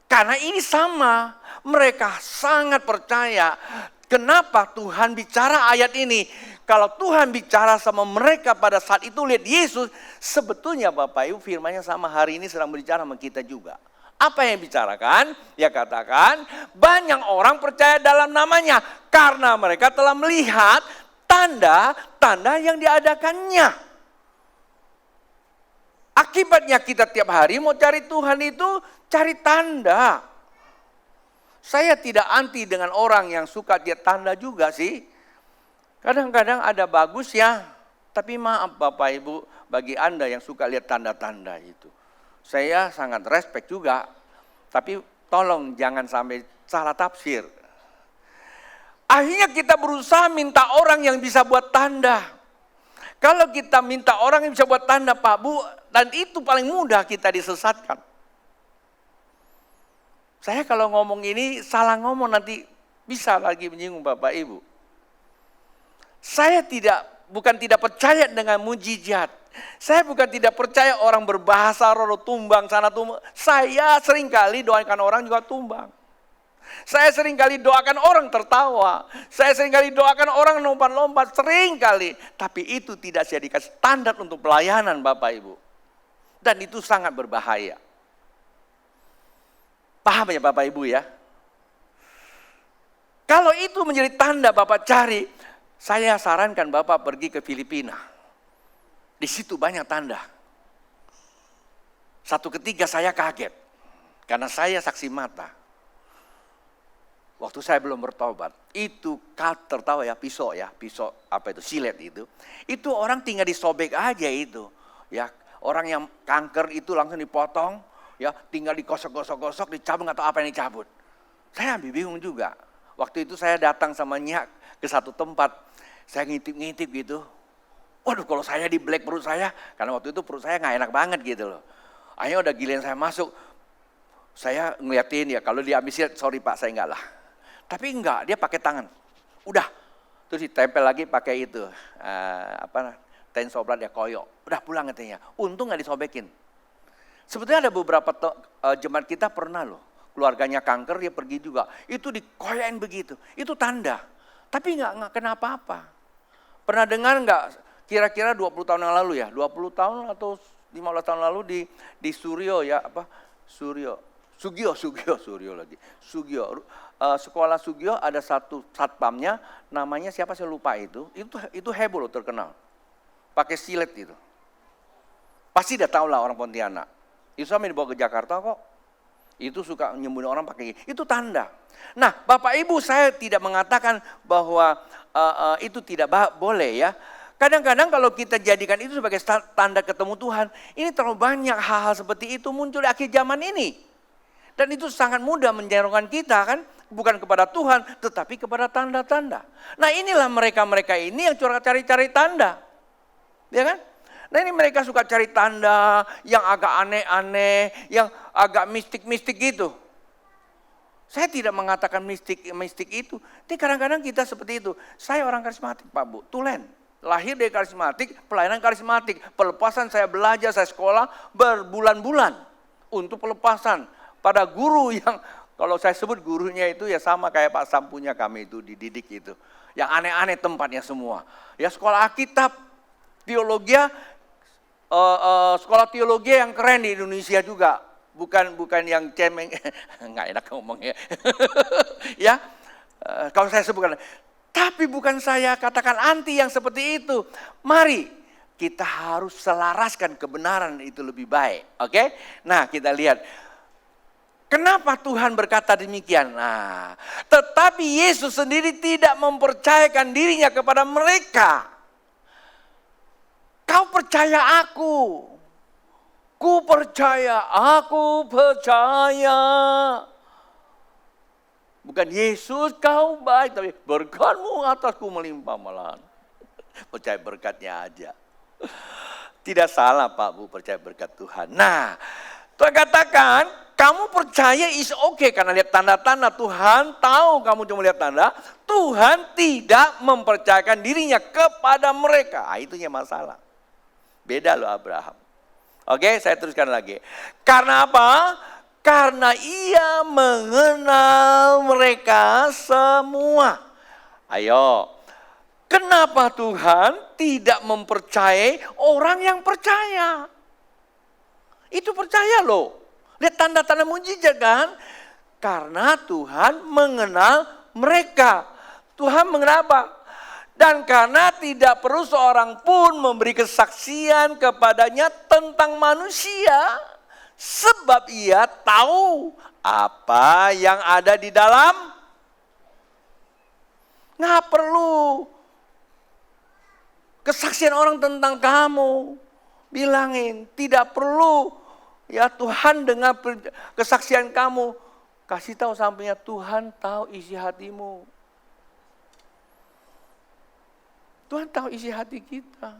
A: Karena ini sama, mereka sangat percaya. Kenapa Tuhan bicara ayat ini? Kalau Tuhan bicara sama mereka pada saat itu lihat Yesus, sebetulnya Bapak Ibu firman-Nya sama hari ini sedang berbicara sama kita juga. Apa yang bicarakan? Ya katakan banyak orang percaya dalam namanya karena mereka telah melihat tanda-tanda yang diadakannya. Akibatnya kita tiap hari mau cari Tuhan itu cari tanda. Saya tidak anti dengan orang yang suka lihat tanda juga sih. Kadang-kadang ada bagus ya. Tapi maaf Bapak Ibu, bagi Anda yang suka lihat tanda-tanda itu. Saya sangat respect juga. Tapi tolong jangan sampai salah tafsir. Akhirnya kita berusaha minta orang yang bisa buat tanda. Kalau kita minta orang yang bisa buat tanda Pak Bu, dan itu paling mudah kita disesatkan. Saya kalau ngomong ini salah ngomong nanti bisa lagi menyinggung Bapak Ibu. Saya bukan tidak percaya dengan mujizat. Saya bukan tidak percaya orang berbahasa roh tumbang sana tumbang. Saya seringkali doakan orang juga tumbang. Saya seringkali doakan orang tertawa. Saya seringkali doakan orang lompat-lompat. Seringkali. Tapi itu tidak dijadikan standar untuk pelayanan Bapak Ibu. Dan itu sangat berbahaya. Paham ya Bapak Ibu ya? Kalau itu menjadi tanda Bapak cari, saya sarankan Bapak pergi ke Filipina. Di situ banyak tanda. Satu ketika saya kaget. Karena saya saksi mata. Waktu saya belum bertobat. Itu tertawa ya, pisau silet itu. Itu orang tinggal disobek aja itu. Ya, orang yang kanker itu langsung dipotong. Ya, tinggal digosok-gosok, dicabut atau apa yang dicabut. Saya ambil bingung juga. Waktu itu saya datang sama Nyak ke satu tempat. Saya ngintip-ngintip gitu. Waduh kalau saya di black perut saya. Karena waktu itu perut saya gak enak banget gitu loh. Akhirnya udah giliran saya masuk. Saya ngeliatin ya kalau dia ambisiat, sorry Pak saya enggak lah. Tapi enggak, dia pakai tangan. Udah. Terus ditempel lagi pakai itu. Tensoblat ya koyok. Udah pulang katanya. Untung gak disobekin. Sebetulnya ada beberapa jemaat kita pernah loh. Keluarganya kanker, dia pergi juga. Itu dikoyain begitu. Itu tanda. Tapi nggak kena apa-apa. Pernah dengar nggak kira-kira 20 tahun yang lalu ya? 20 tahun atau 15 tahun lalu di Suryo ya. Sugio lagi. Sekolah Sugio ada satu satpamnya. Namanya siapa saya lupa itu. Itu heboh loh terkenal. Pakai silet itu. Pasti udah tahu lah orang Pontianak. Itu sampai dibawa ke Jakarta kok. Itu suka nyembuhin orang pakai itu tanda. Nah, Bapak Ibu saya tidak mengatakan bahwa itu tidak boleh ya. Kadang-kadang kalau kita jadikan itu sebagai tanda ketemu Tuhan, ini terlalu banyak hal-hal seperti itu muncul di akhir zaman ini. Dan itu sangat mudah menjerongkan kita kan, bukan kepada Tuhan, tetapi kepada tanda-tanda. Nah, inilah mereka-mereka ini yang cari-cari tanda. Ya kan? Nah ini mereka suka cari tanda yang agak aneh-aneh, yang agak mistik-mistik gitu. Saya tidak mengatakan mistik itu. Tapi kadang-kadang kita seperti itu. Saya orang karismatik Pak Bu, tulen. Lahir dari karismatik, pelayanan karismatik. Pelepasan saya belajar, saya sekolah berbulan-bulan untuk pelepasan. Pada guru yang, kalau saya sebut gurunya itu ya sama kayak Pak Sampunya kami itu dididik itu. Yang aneh-aneh tempatnya semua. Ya sekolah Alkitab, teologi, sekolah teologi yang keren di Indonesia juga. Bukan yang cemeng, nggak enak ngomongnya. Ya, kalau saya sebutkan. Tapi bukan saya katakan anti yang seperti itu. Mari kita harus selaraskan kebenaran itu lebih baik. Oke? Nah, kita lihat. Kenapa Tuhan berkata demikian? Nah, tetapi Yesus sendiri tidak mempercayakan dirinya kepada mereka. Kau percaya aku. Ku percaya, aku percaya. Bukan Yesus kau baik, tapi berkat-Mu atasku melimpah malahan. Percaya berkatnya aja. Tidak salah Pak Bu percaya berkat Tuhan. Nah, Tuhan katakan kamu percaya is okay karena lihat tanda-tanda. Tuhan tahu kamu cuma lihat tanda. Tuhan tidak mempercayakan dirinya kepada mereka. Itunya masalah. Beda loh Abraham. Oke, saya teruskan lagi. Karena apa? Karena ia mengenal mereka semua. Ayo, kenapa Tuhan tidak mempercayai orang yang percaya? Itu percaya loh. Lihat tanda-tanda mujizat kan? Karena Tuhan mengenal mereka. Tuhan mengenal apa? Dan karena tidak perlu seorang pun memberi kesaksian kepadanya tentang manusia. Sebab ia tahu apa yang ada di dalam. Nggak perlu kesaksian orang tentang kamu. Bilangin, tidak perlu. Ya Tuhan dengar kesaksian kamu. Kasih tahu sampainya Tuhan tahu isi hatimu. Tuhan tahu isi hati kita.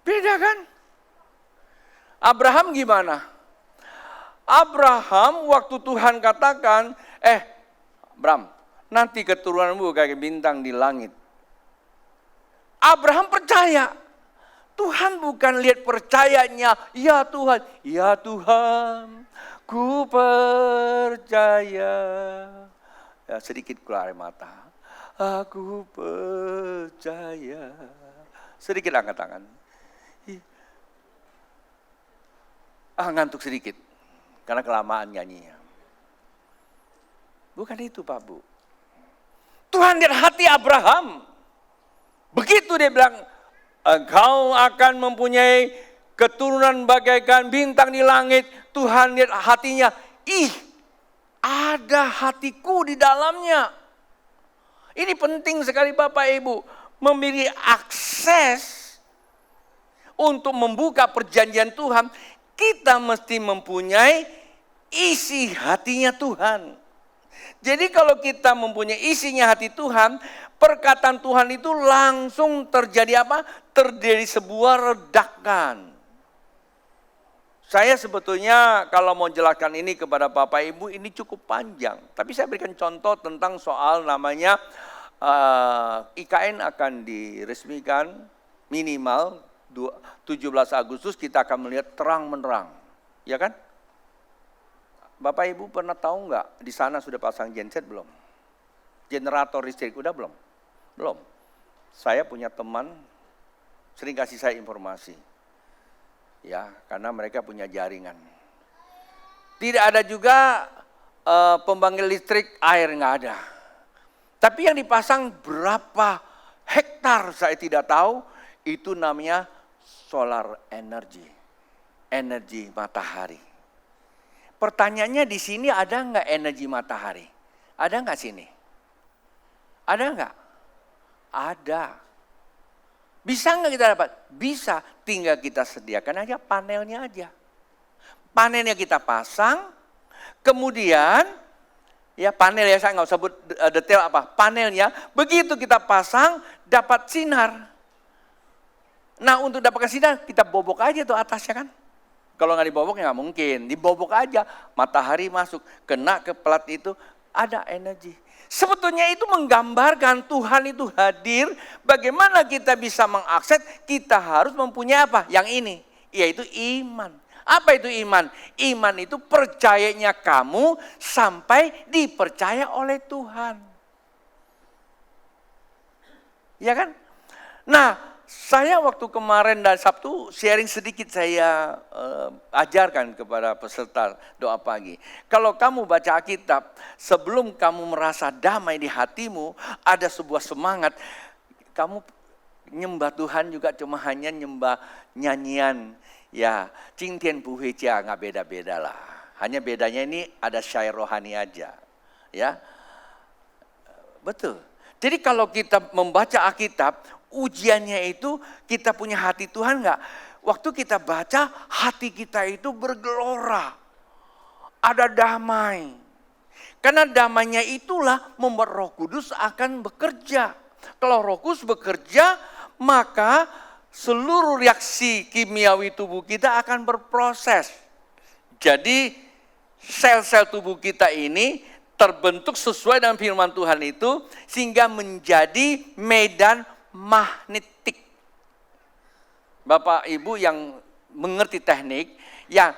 A: Beda kan? Abraham gimana? Abraham waktu Tuhan katakan, Abraham, nanti keturunanmu kayak bintang di langit. Abraham percaya. Tuhan bukan lihat percayanya, ya Tuhan, ku percaya. Ya, sedikit keluar air mata. Aku percaya. Sedikit angkat tangan. Ngantuk sedikit. Karena kelamaan nyanyinya. Bukan itu Pak Bu. Tuhan lihat hati Abraham. Begitu dia bilang, engkau akan mempunyai keturunan bagaikan bintang di langit. Tuhan lihat hatinya. Ada hatiku di dalamnya. Ini penting sekali Bapak Ibu. Memiliki akses untuk membuka perjanjian Tuhan. Kita mesti mempunyai isi hatinya Tuhan. Jadi kalau kita mempunyai isinya hati Tuhan, perkataan Tuhan itu langsung terjadi apa? Terjadi sebuah redakan. Saya sebetulnya kalau mau jelaskan ini kepada Bapak Ibu ini cukup panjang. Tapi saya berikan contoh tentang soal namanya IKN akan diresmikan minimal 17 Agustus kita akan melihat terang menerang. Ya kan? Bapak Ibu pernah tahu nggak di sana sudah pasang genset belum? Generator listrik udah belum? Belum. Saya punya teman sering kasih saya informasi. Ya, karena mereka punya jaringan. Tidak ada juga pembangkit listrik air nggak ada. Tapi yang dipasang berapa hektar saya tidak tahu. Itu namanya solar energy, energi matahari. Pertanyaannya di sini ada nggak energi matahari? Ada nggak sini? Ada nggak? Ada. Bisa nggak kita dapat? Bisa, tinggal kita sediakan aja panelnya aja. Panelnya kita pasang, kemudian ya panel ya saya nggak usah sebut detail apa. Panelnya begitu kita pasang dapat sinar. Nah untuk dapatkan sinar kita bobok aja tuh atasnya kan. Kalau nggak dibobok ya nggak mungkin. Dibobok aja, matahari masuk, kena ke plat itu ada energi. Sebetulnya itu menggambarkan Tuhan itu hadir. Bagaimana kita bisa mengakses? Kita harus mempunyai apa? Yang ini, yaitu iman. Apa itu iman? Iman itu percayanya kamu sampai dipercaya oleh Tuhan. Ya kan? Nah, saya waktu kemarin dan Sabtu sharing sedikit saya ajarkan kepada peserta doa pagi. Kalau kamu baca Alkitab, sebelum kamu merasa damai di hatimu, ada sebuah semangat, kamu nyembah Tuhan juga cuma hanya nyembah nyanyian. Ya, Cingtian Puhecia nggak beda-beda lah. Hanya bedanya ini ada syair rohani aja. Ya, betul. Jadi kalau kita membaca Alkitab, ujiannya itu kita punya hati Tuhan nggak? Waktu kita baca, hati kita itu bergelora. Ada damai. Karena damainya itulah membuat Roh Kudus akan bekerja. Kalau Roh Kudus bekerja, maka seluruh reaksi kimiawi tubuh kita akan berproses. Jadi sel-sel tubuh kita ini terbentuk sesuai dengan firman Tuhan itu sehingga menjadi medan magnetik. Bapak Ibu yang mengerti teknik, yang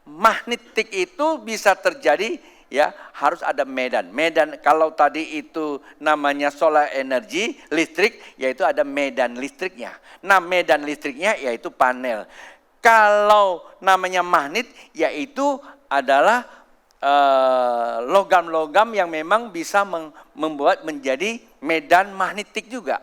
A: magnetik itu bisa terjadi ya harus ada medan. Medan kalau tadi itu namanya solar energy listrik, yaitu ada medan listriknya. Nah, medan listriknya yaitu panel. Kalau namanya magnet yaitu adalah logam-logam yang memang bisa membuat menjadi medan magnetik juga.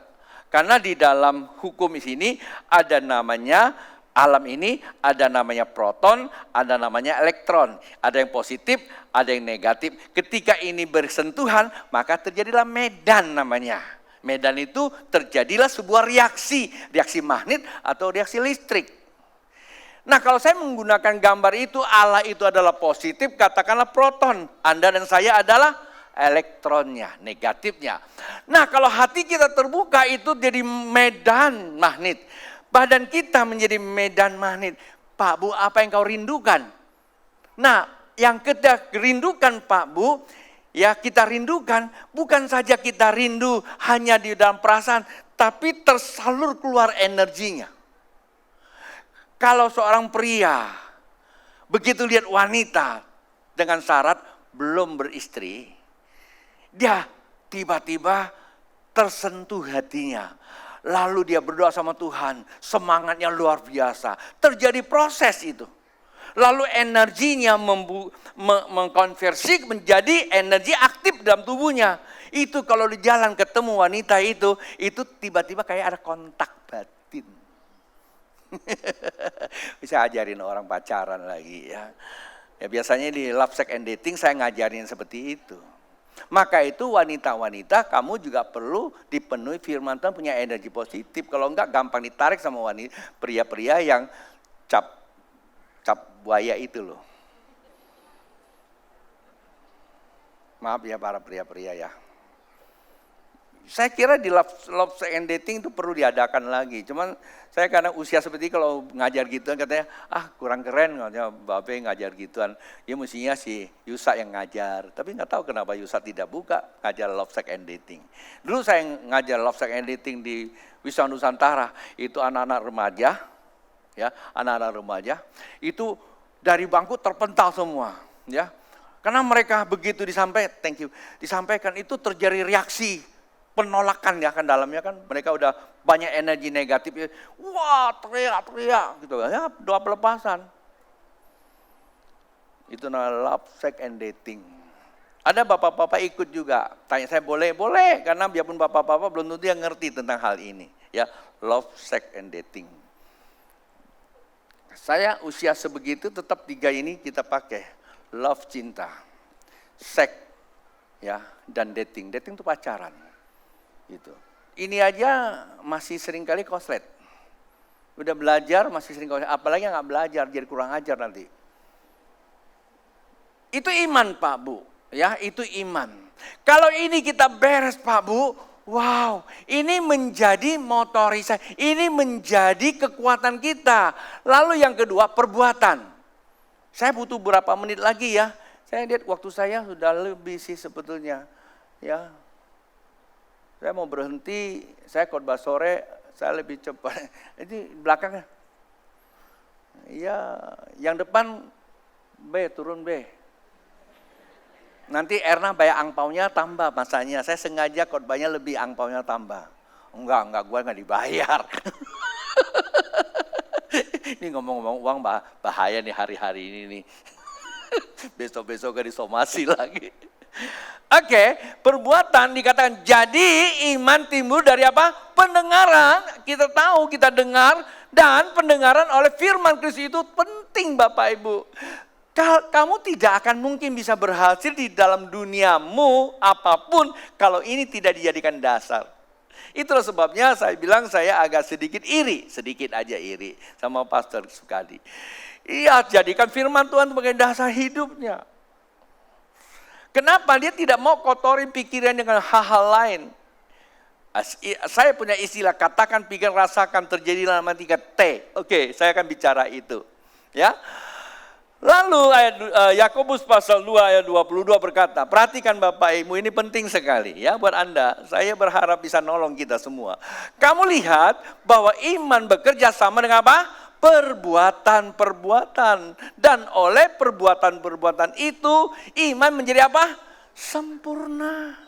A: Karena di dalam hukum di sini ada namanya alam ini, ada namanya proton, ada namanya elektron. Ada yang positif, ada yang negatif. Ketika ini bersentuhan, maka terjadilah medan namanya. Medan itu terjadilah sebuah reaksi, reaksi magnet atau reaksi listrik. Nah, kalau saya menggunakan gambar itu, Allah itu adalah positif, katakanlah proton. Anda dan saya adalah elektronnya, negatifnya. Nah, kalau hati kita terbuka itu jadi medan magnet. Badan kita menjadi medan magnet. Pak Bu, apa yang kau rindukan? Nah, yang kita rindukan Pak Bu, ya kita rindukan bukan saja kita rindu hanya di dalam perasaan, tapi tersalur keluar energinya. Kalau seorang pria begitu lihat wanita dengan syarat belum beristri, dia tiba-tiba tersentuh hatinya. Lalu dia berdoa sama Tuhan, semangatnya luar biasa. Terjadi proses itu. Lalu energinya mengkonversi menjadi energi aktif dalam tubuhnya. Itu kalau di jalan ketemu wanita itu tiba-tiba kayak ada kontak batin. Bisa ajarin orang pacaran lagi ya. Ya biasanya di Love, Sex and Dating saya ngajarin seperti itu. Maka itu wanita-wanita kamu juga perlu dipenuhi firman Tuhan, punya energi positif. Kalau enggak gampang ditarik sama wanita, pria-pria yang cap buaya itu loh. Maaf ya para pria-pria ya. Saya kira di love sex and dating itu perlu diadakan lagi. Cuman saya karena usia seperti kalau ngajar gituan katanya, kurang keren katanya Babe ngajar gituan. Ya mestinya si Yusa yang ngajar. Tapi nggak tahu kenapa Yusa tidak buka ngajar love sex and dating. Dulu saya ngajar love sex and dating di Wisma Nusantara. Itu anak-anak remaja, ya anak-anak remaja. Itu dari bangku terpental semua, ya. Karena mereka begitu disampaikan itu terjadi reaksi penolakan ya kan dalamnya kan mereka udah banyak energi negatif ya. Wah teriak gitu ya, doa pelepasan. Itu namanya love, sex and dating. Ada bapak-bapak ikut juga. Tanya saya boleh karena biarpun bapak-bapak belum tentu yang ngerti tentang hal ini ya, love, sex and dating. Saya usia sebegitu tetap 3 ini kita pakai. Love cinta, sex ya dan dating. Dating itu pacaran. Gitu. Ini aja masih sering kali koslet. Udah belajar masih sering koslet. Apalagi nggak belajar jadi kurang ajar nanti. Itu iman Pak Bu, ya itu iman. Kalau ini kita beres Pak Bu, wow, ini menjadi motorisasi, ini menjadi kekuatan kita. Lalu yang kedua perbuatan. Saya butuh berapa menit lagi ya? Saya lihat waktu saya sudah lebih sih sebetulnya, ya. Saya mau berhenti, saya khotbah sore, saya lebih cepat. Ini belakangnya. Ya, yang depan B, turun B. Nanti Erna bayar angpaunya tambah masanya. Saya sengaja khotbahnya lebih angpaunya tambah. Enggak, gue nggak dibayar. Ini ngomong-ngomong uang bahaya nih hari-hari ini nih. Besok-besok gak disomasi lagi. Oke, perbuatan dikatakan jadi iman timbul dari apa? Pendengaran. Kita tahu, kita dengar, dan pendengaran oleh firman Kristus itu penting Bapak Ibu. Kamu tidak akan mungkin bisa berhasil di dalam duniamu apapun kalau ini tidak dijadikan dasar. Itulah sebabnya saya bilang saya agak sedikit iri, sedikit aja iri sama Pastor Sukadi. Iya, jadikan firman Tuhan sebagai dasar hidupnya. Kenapa dia tidak mau kotorin pikiran dengan hal-hal lain? Saya punya istilah, katakan, pikir, rasakan, terjadilah dalam 3T. Oke, saya akan bicara itu. Ya. Lalu Yakobus pasal 2 ayat 22 berkata, perhatikan Bapak Ibu, ini penting sekali ya buat Anda. Saya berharap bisa nolong kita semua. Kamu lihat bahwa iman bekerja sama dengan apa? Perbuatan-perbuatan. Dan oleh perbuatan-perbuatan itu, iman menjadi apa? Sempurna.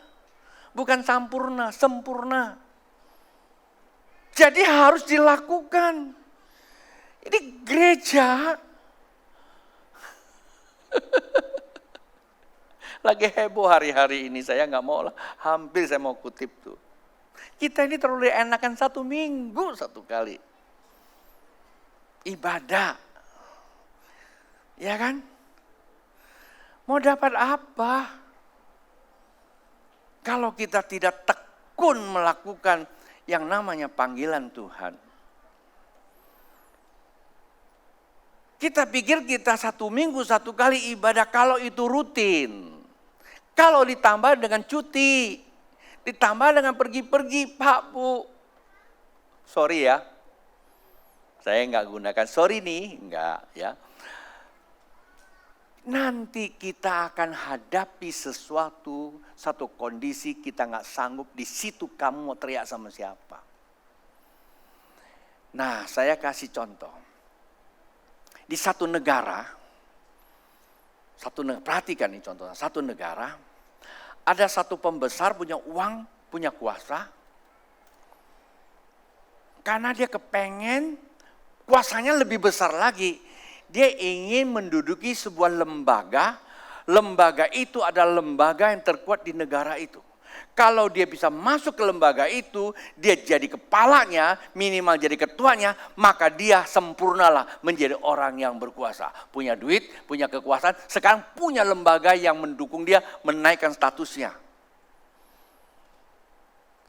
A: Bukan sampurna, sempurna. Jadi harus dilakukan. Ini gereja lagi heboh hari-hari ini, saya nggak mau lah, hampir saya mau kutip tuh. Kita ini terlalu enakan 1 minggu 1 kali ibadah, ya kan? Mau dapat apa kalau kita tidak tekun melakukan yang namanya panggilan Tuhan? Kita pikir kita 1 minggu 1 kali ibadah kalau itu rutin. Kalau ditambah dengan cuti, ditambah dengan pergi-pergi, Pak Bu. Sorry ya, saya nggak gunakan sorry nih, nggak ya. Nanti kita akan hadapi sesuatu, satu kondisi kita nggak sanggup, di situ kamu mau teriak sama siapa. Nah, saya kasih contoh. Di satu negara, perhatikan nih contohnya, satu negara, ada satu pembesar punya uang, punya kuasa, karena dia kepengen kuasanya lebih besar lagi. Dia ingin menduduki sebuah lembaga, lembaga itu adalah lembaga yang terkuat di negara itu. Kalau dia bisa masuk ke lembaga itu, dia jadi kepalanya, minimal jadi ketuanya, maka dia sempurnalah menjadi orang yang berkuasa. Punya duit, punya kekuasaan, sekarang punya lembaga yang mendukung dia menaikkan statusnya.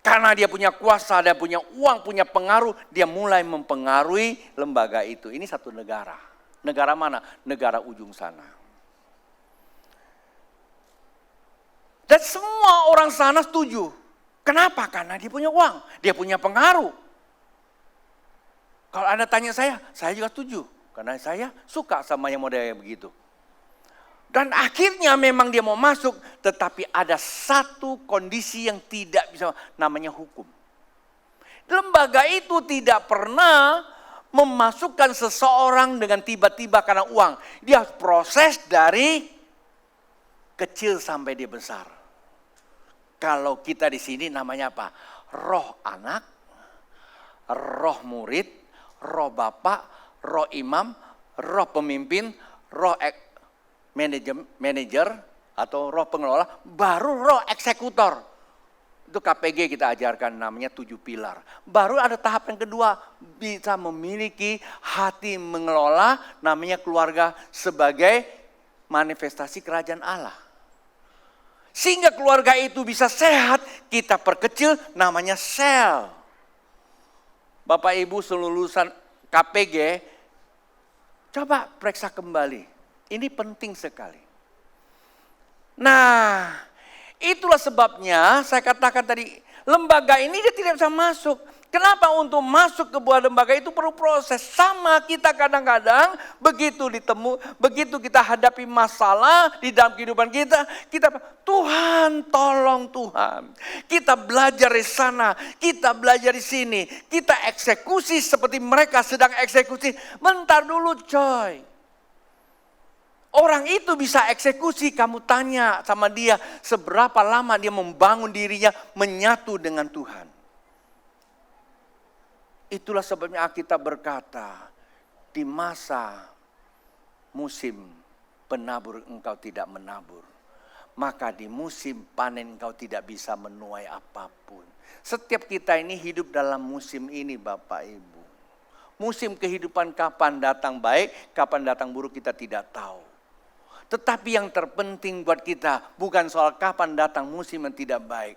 A: Karena dia punya kuasa, dia punya uang, punya pengaruh, dia mulai mempengaruhi lembaga itu. Ini satu negara. Negara mana? Negara ujung sana. Dan semua orang sana setuju. Kenapa? Karena dia punya uang, dia punya pengaruh. Kalau Anda tanya saya juga setuju. Karena saya suka sama yang model yang begitu. Dan akhirnya memang dia mau masuk, tetapi ada satu kondisi yang tidak bisa, namanya hukum. Lembaga itu tidak pernah memasukkan seseorang dengan tiba-tiba karena uang. Dia proses dari kecil sampai dia besar. Kalau kita di sini namanya apa? Roh anak, roh murid, roh bapak, roh imam, roh pemimpin, roh manajer atau roh pengelola, baru roh eksekutor. Itu KPG kita ajarkan, namanya 7 pilar. Baru ada tahap yang kedua, bisa memiliki hati mengelola, namanya keluarga sebagai manifestasi kerajaan Allah. Sehingga keluarga itu bisa sehat, kita perkecil, namanya sel. Bapak Ibu lulusan KPG, coba periksa kembali. Ini penting sekali. Nah, itulah sebabnya saya katakan tadi, lembaga ini dia tidak bisa masuk. Kenapa? Untuk masuk ke buah lembaga itu perlu proses. Sama kita kadang-kadang begitu kita hadapi masalah di dalam kehidupan kita Tuhan tolong Tuhan. Kita belajar di sana, kita belajar di sini, kita eksekusi seperti mereka sedang eksekusi. Bentar dulu coy. Orang itu bisa eksekusi, kamu tanya sama dia seberapa lama dia membangun dirinya menyatu dengan Tuhan. Itulah sebabnya Alkitab berkata, di masa musim penabur engkau tidak menabur. Maka di musim panen engkau tidak bisa menuai apapun. Setiap kita ini hidup dalam musim ini Bapak Ibu. Musim kehidupan kapan datang baik, kapan datang buruk kita tidak tahu. Tetapi yang terpenting buat kita bukan soal kapan datang musim yang tidak baik.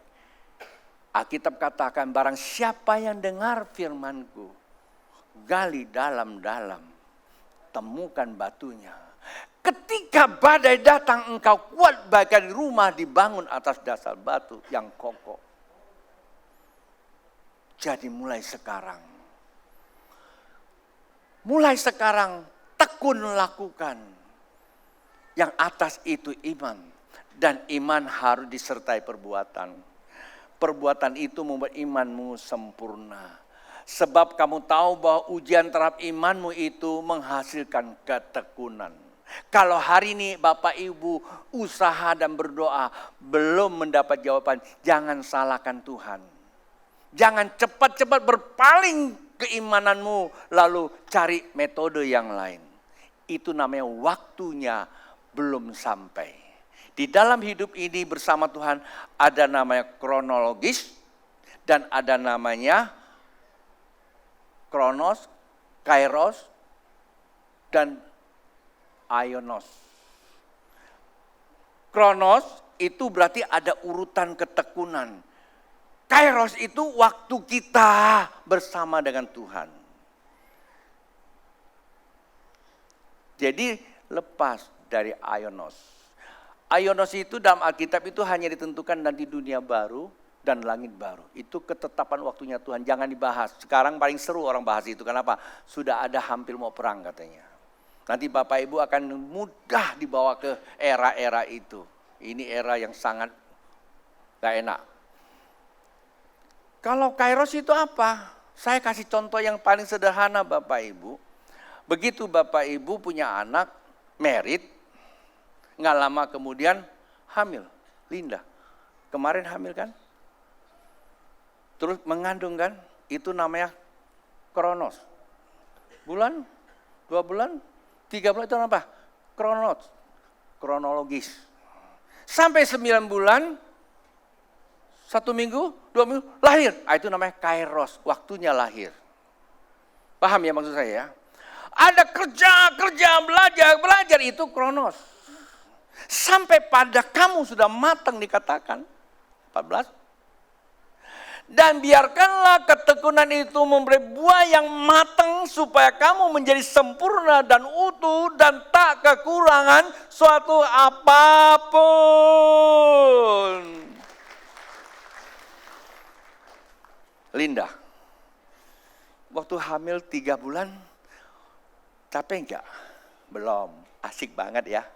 A: Alkitab katakan barang siapa yang dengar firman-Ku, gali dalam-dalam, temukan batunya. Ketika badai datang engkau kuat bagaikan rumah dibangun atas dasar batu yang kokoh. Jadi mulai sekarang tekun lakukan. Yang atas itu iman. Dan iman harus disertai perbuatan. Perbuatan itu membuat imanmu sempurna. Sebab kamu tahu bahwa ujian terhadap imanmu itu menghasilkan ketekunan. Kalau hari ini Bapak Ibu usaha dan berdoa belum mendapat jawaban, jangan salahkan Tuhan. Jangan cepat-cepat berpaling keimananmu lalu cari metode yang lain. Itu namanya waktunya belum sampai. Di dalam hidup ini bersama Tuhan ada namanya kronologis dan ada namanya kronos, kairos, dan aionos. Kronos itu berarti ada urutan ketekunan. Kairos itu waktu kita bersama dengan Tuhan. Jadi lepas dari aionos. Aionos itu dalam Alkitab itu hanya ditentukan nanti dunia baru dan langit baru. Itu ketetapan waktunya Tuhan, jangan dibahas. Sekarang paling seru orang bahas itu, kenapa? Sudah ada hampir mau perang katanya. Nanti Bapak Ibu akan mudah dibawa ke era-era itu. Ini era yang sangat gak enak. Kalau kairos itu apa? Saya kasih contoh yang paling sederhana Bapak Ibu. Begitu Bapak Ibu punya anak, married, gak lama kemudian hamil, Linda. Kemarin hamil kan? Terus mengandung kan? Itu namanya kronos. Bulan, 2 bulan, 3 bulan itu apa? Kronologis. Sampai 9 bulan, 1 minggu, 2 minggu, lahir. Itu namanya kairos, waktunya lahir. Paham ya maksud saya ya? Ada kerja, belajar, itu kronos. Sampai pada kamu sudah matang dikatakan, 14. Dan biarkanlah ketekunan itu memberi buah yang matang supaya kamu menjadi sempurna dan utuh dan tak kekurangan suatu apapun. Linda, waktu hamil 3 bulan, capek enggak? Belum, asik banget ya.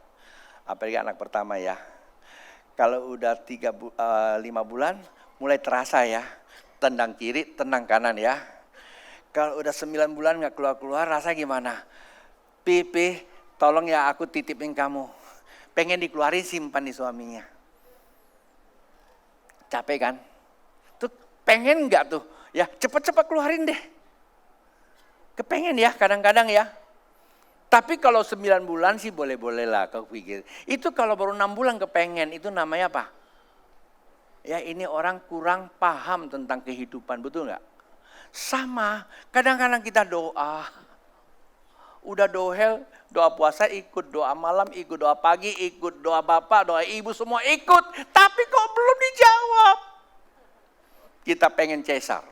A: Apalagi anak pertama ya. Kalau udah 5 bulan, mulai terasa ya. Tendang kiri, tendang kanan ya. Kalau udah 9 bulan gak keluar-keluar, rasa gimana? Pipi, tolong ya aku titipin kamu. Pengen dikeluarin, simpan di suaminya. Capek kan? Tuh pengen gak tuh? Ya cepat-cepat keluarin deh. Kepengen ya kadang-kadang ya. Tapi kalau 9 bulan sih boleh-boleh lah kau pikir. Itu kalau baru 6 bulan kepengen, itu namanya apa? Ya ini orang kurang paham tentang kehidupan, betul nggak? Sama, kadang-kadang kita doa. Udah dohel, doa puasa ikut, doa malam ikut, doa pagi ikut, doa bapak, doa ibu semua ikut. Tapi kok belum dijawab? Kita pengen cesar.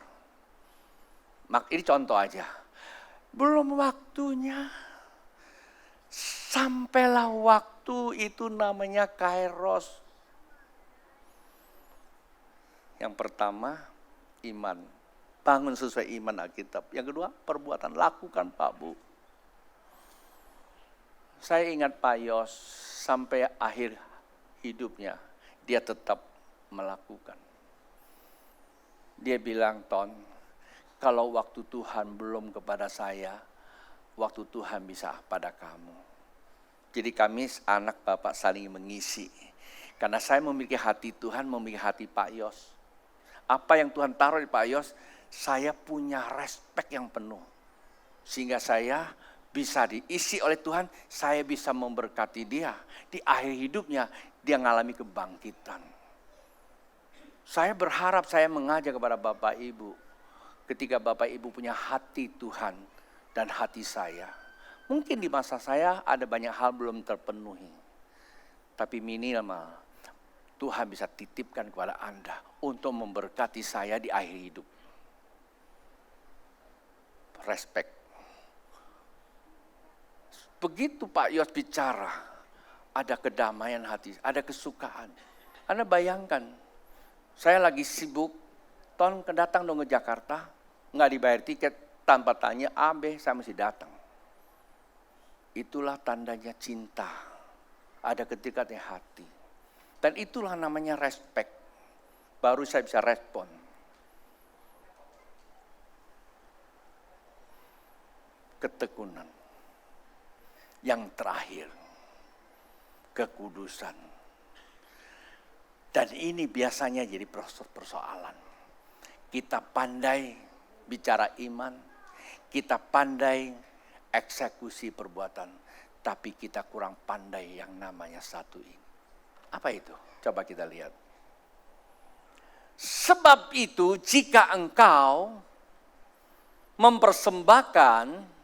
A: Ini contoh aja. Belum waktunya. Sampailah waktu itu namanya kairos. Yang pertama, iman. Bangun sesuai iman Alkitab. Yang kedua, perbuatan. Lakukan Pak Bu. Saya ingat Pak Yos sampai akhir hidupnya. Dia tetap melakukan. Dia bilang, Ton, kalau waktu Tuhan belum kepada saya, waktu Tuhan bisa pada kamu. Jadi kami anak Bapak saling mengisi. Karena saya memiliki hati Tuhan, memiliki hati Pak Yos. Apa yang Tuhan taruh di Pak Yos, saya punya respek yang penuh. Sehingga saya bisa diisi oleh Tuhan, saya bisa memberkati dia. Di akhir hidupnya, dia mengalami kebangkitan. Saya berharap saya mengajak kepada Bapak Ibu, ketika Bapak Ibu punya hati Tuhan dan hati saya. Mungkin di masa saya ada banyak hal belum terpenuhi. Tapi minimal Tuhan bisa titipkan kepada Anda untuk memberkati saya di akhir hidup. Respect. Begitu Pak Yos bicara, ada kedamaian hati, ada kesukaan. Anda bayangkan, saya lagi sibuk, tahun kedatang dong ke Jakarta, nggak dibayar tiket, tanpa tanya A, B, saya mesti datang. Itulah tandanya cinta, ada kedekatan hati. Dan itulah namanya respect, baru saya bisa respon. Ketekunan. Yang terakhir, kekudusan. Dan ini biasanya jadi persoalan. Kita pandai bicara iman, kita pandai eksekusi perbuatan, tapi kita kurang pandai yang namanya satu ini. Apa itu? Coba kita lihat. Sebab itu jika engkau mempersembahkan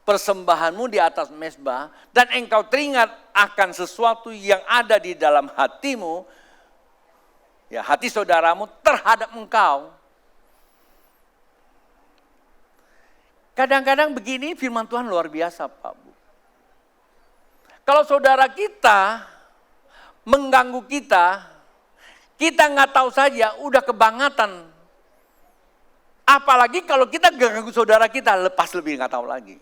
A: persembahanmu di atas mezbah dan engkau teringat akan sesuatu yang ada di dalam hatimu, ya hati saudaramu terhadap engkau. Kadang-kadang begini firman Tuhan luar biasa Pak Bu. Kalau saudara kita mengganggu kita nggak tahu saja udah kebangatan. Apalagi kalau kita ganggu saudara kita, lepas lebih nggak tahu lagi.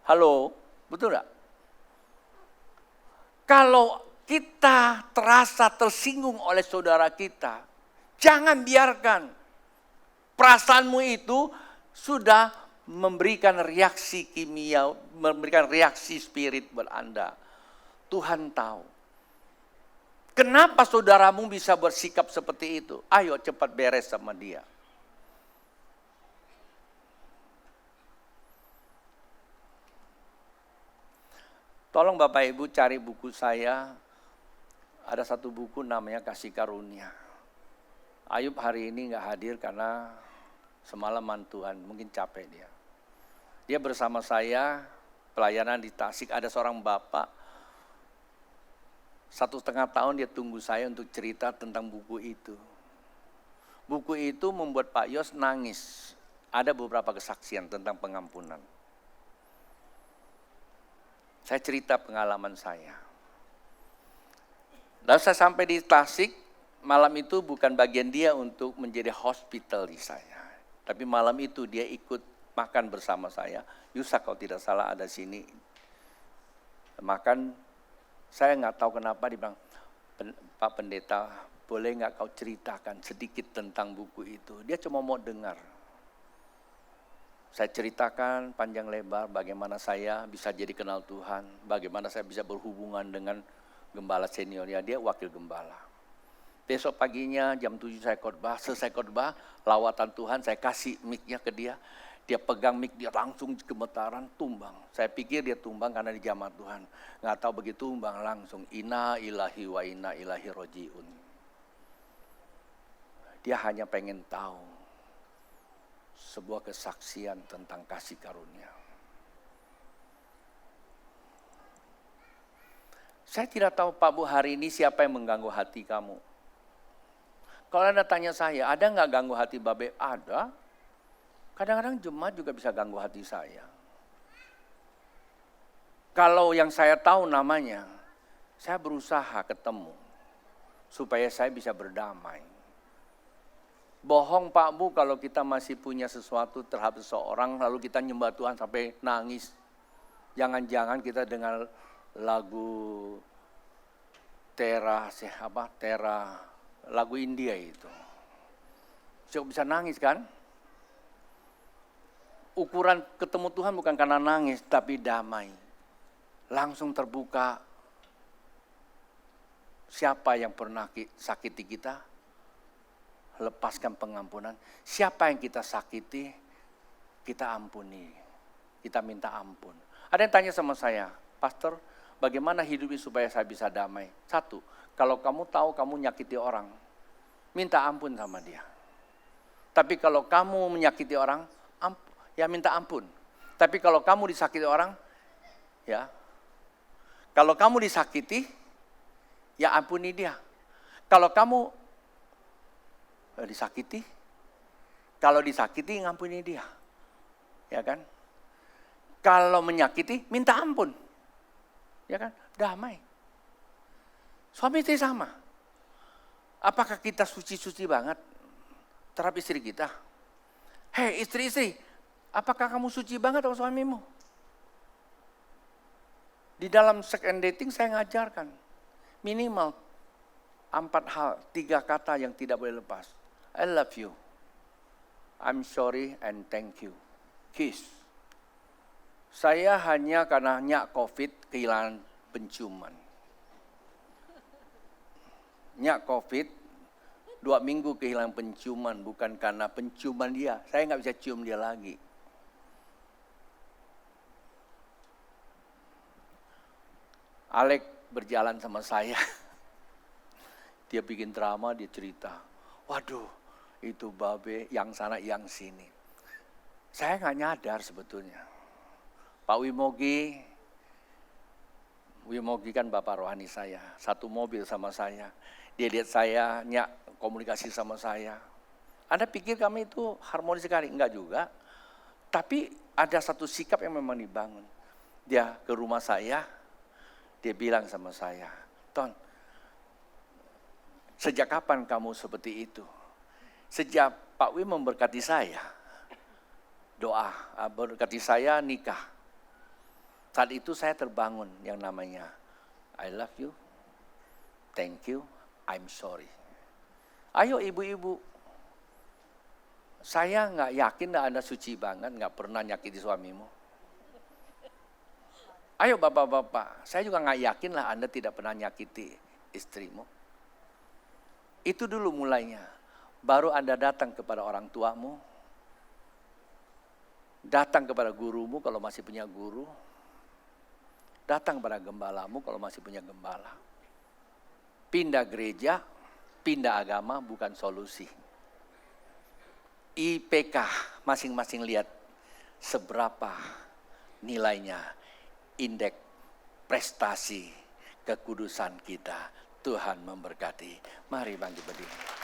A: Halo, betul nggak? Kalau kita terasa tersinggung oleh saudara kita, jangan biarkan perasaanmu itu sudah memberikan reaksi kimia, memberikan reaksi spirit buat Anda. Tuhan tahu. Kenapa saudaramu bisa bersikap seperti itu? Ayo cepat beres sama dia. Tolong Bapak Ibu cari buku saya, ada satu buku namanya Kasih Karunia. Ayub hari ini nggak hadir karena semalaman Tuhan, mungkin capek dia. Dia bersama saya, pelayanan di Tasik, ada seorang bapak, 1,5 tahun dia tunggu saya untuk cerita tentang buku itu. Buku itu membuat Pak Yos nangis, ada beberapa kesaksian tentang pengampunan. Saya cerita pengalaman saya. Lalu saya sampai di Tasik, malam itu bukan bagian dia untuk menjadi hospital di saya. Tapi malam itu dia ikut makan bersama saya. Yusak kalau tidak salah ada sini. Makan, saya nggak tahu kenapa dia bilang, Pak Pendeta boleh nggak kau ceritakan sedikit tentang buku itu. Dia cuma mau dengar. Saya ceritakan panjang lebar bagaimana saya bisa jadi kenal Tuhan, bagaimana saya bisa berhubungan dengan gembala seniornya, dia wakil gembala. Besok paginya jam 7 saya khotbah, selesai khotbah, lawatan Tuhan saya kasih mic-nya ke dia. Dia pegang mic, dia langsung gemetaran, tumbang. Saya pikir dia tumbang karena di jamaah Tuhan. Nggak tahu begitu tumbang langsung, inna ilahi wa inna ilahi roji'un. Dia hanya pengen tahu sebuah kesaksian tentang kasih karunia. Saya tidak tahu Pak Bu hari ini siapa yang mengganggu hati kamu. Kalau Anda tanya saya, ada nggak ganggu hati Babe? Ada. Kadang-kadang jemaat juga bisa ganggu hati saya. Kalau yang saya tahu namanya, saya berusaha ketemu supaya saya bisa berdamai. Bohong Pak Bu kalau kita masih punya sesuatu terhadap seseorang lalu kita nyembah Tuhan sampai nangis. Jangan-jangan kita dengar lagu Tera lagu India itu. Bisa nangis kan? Ukuran ketemu Tuhan bukan karena nangis tapi damai. Langsung terbuka. Siapa yang pernah sakiti kita? lepaskan pengampunan. Siapa yang kita sakiti, kita ampuni. Kita minta ampun. Ada yang tanya sama saya, Pastor, bagaimana hidupnya supaya saya bisa damai? Satu, kalau kamu tahu kamu nyakiti orang, minta ampun sama dia. Tapi kalau kamu menyakiti orang, ya minta ampun. Tapi kalau kamu disakiti orang, ya, kalau kamu disakiti, ya ampuni dia. Kalau kamu disakiti, kalau disakiti ngampuni dia. Ya kan? Kalau menyakiti, minta ampun. Ya kan? Damai. Suami istri sama. Apakah kita suci-suci banget terhadap istri kita? Hei istri-istri, apakah kamu suci banget sama suamimu? Di dalam sex and dating saya ngajarkan. Minimal 4 hal, 3 kata yang tidak boleh lepas. I love you. I'm sorry and thank you. Kiss. Saya hanya karena COVID kehilangan penciuman. COVID 2 minggu kehilangan penciuman, bukan karena penciuman dia. Saya nggak bisa cium dia lagi. Alek berjalan sama saya. Dia bikin drama, dia cerita. Waduh, itu babe yang sana yang sini. Saya nggak nyadar sebetulnya. Pak Wimogi kan bapak rohani saya. Satu mobil sama saya. Dia lihat saya, komunikasi sama saya. Anda pikir kami itu harmonis sekali? Enggak juga. Tapi ada satu sikap yang memang dibangun. Dia ke rumah saya, dia bilang sama saya, Ton, sejak kapan kamu seperti itu? Sejak Pak Wi memberkati saya, doa, berkati saya nikah. Saat itu saya terbangun yang namanya, I love you, thank you, I'm sorry. Ayo ibu-ibu, saya nggak yakin Anda suci banget, nggak pernah nyakiti suamimu. Ayo bapak-bapak, saya juga nggak yakin lah Anda tidak pernah nyakiti istrimu. Itu dulu mulainya. Baru Anda datang kepada orang tuamu, datang kepada gurumu kalau masih punya guru, datang pada gembalamu kalau masih punya gembala. Pindah gereja, pindah agama bukan solusi. IPK masing-masing lihat seberapa nilainya, indeks prestasi kekudusan kita. Tuhan memberkati. Mari bangkit berdiri.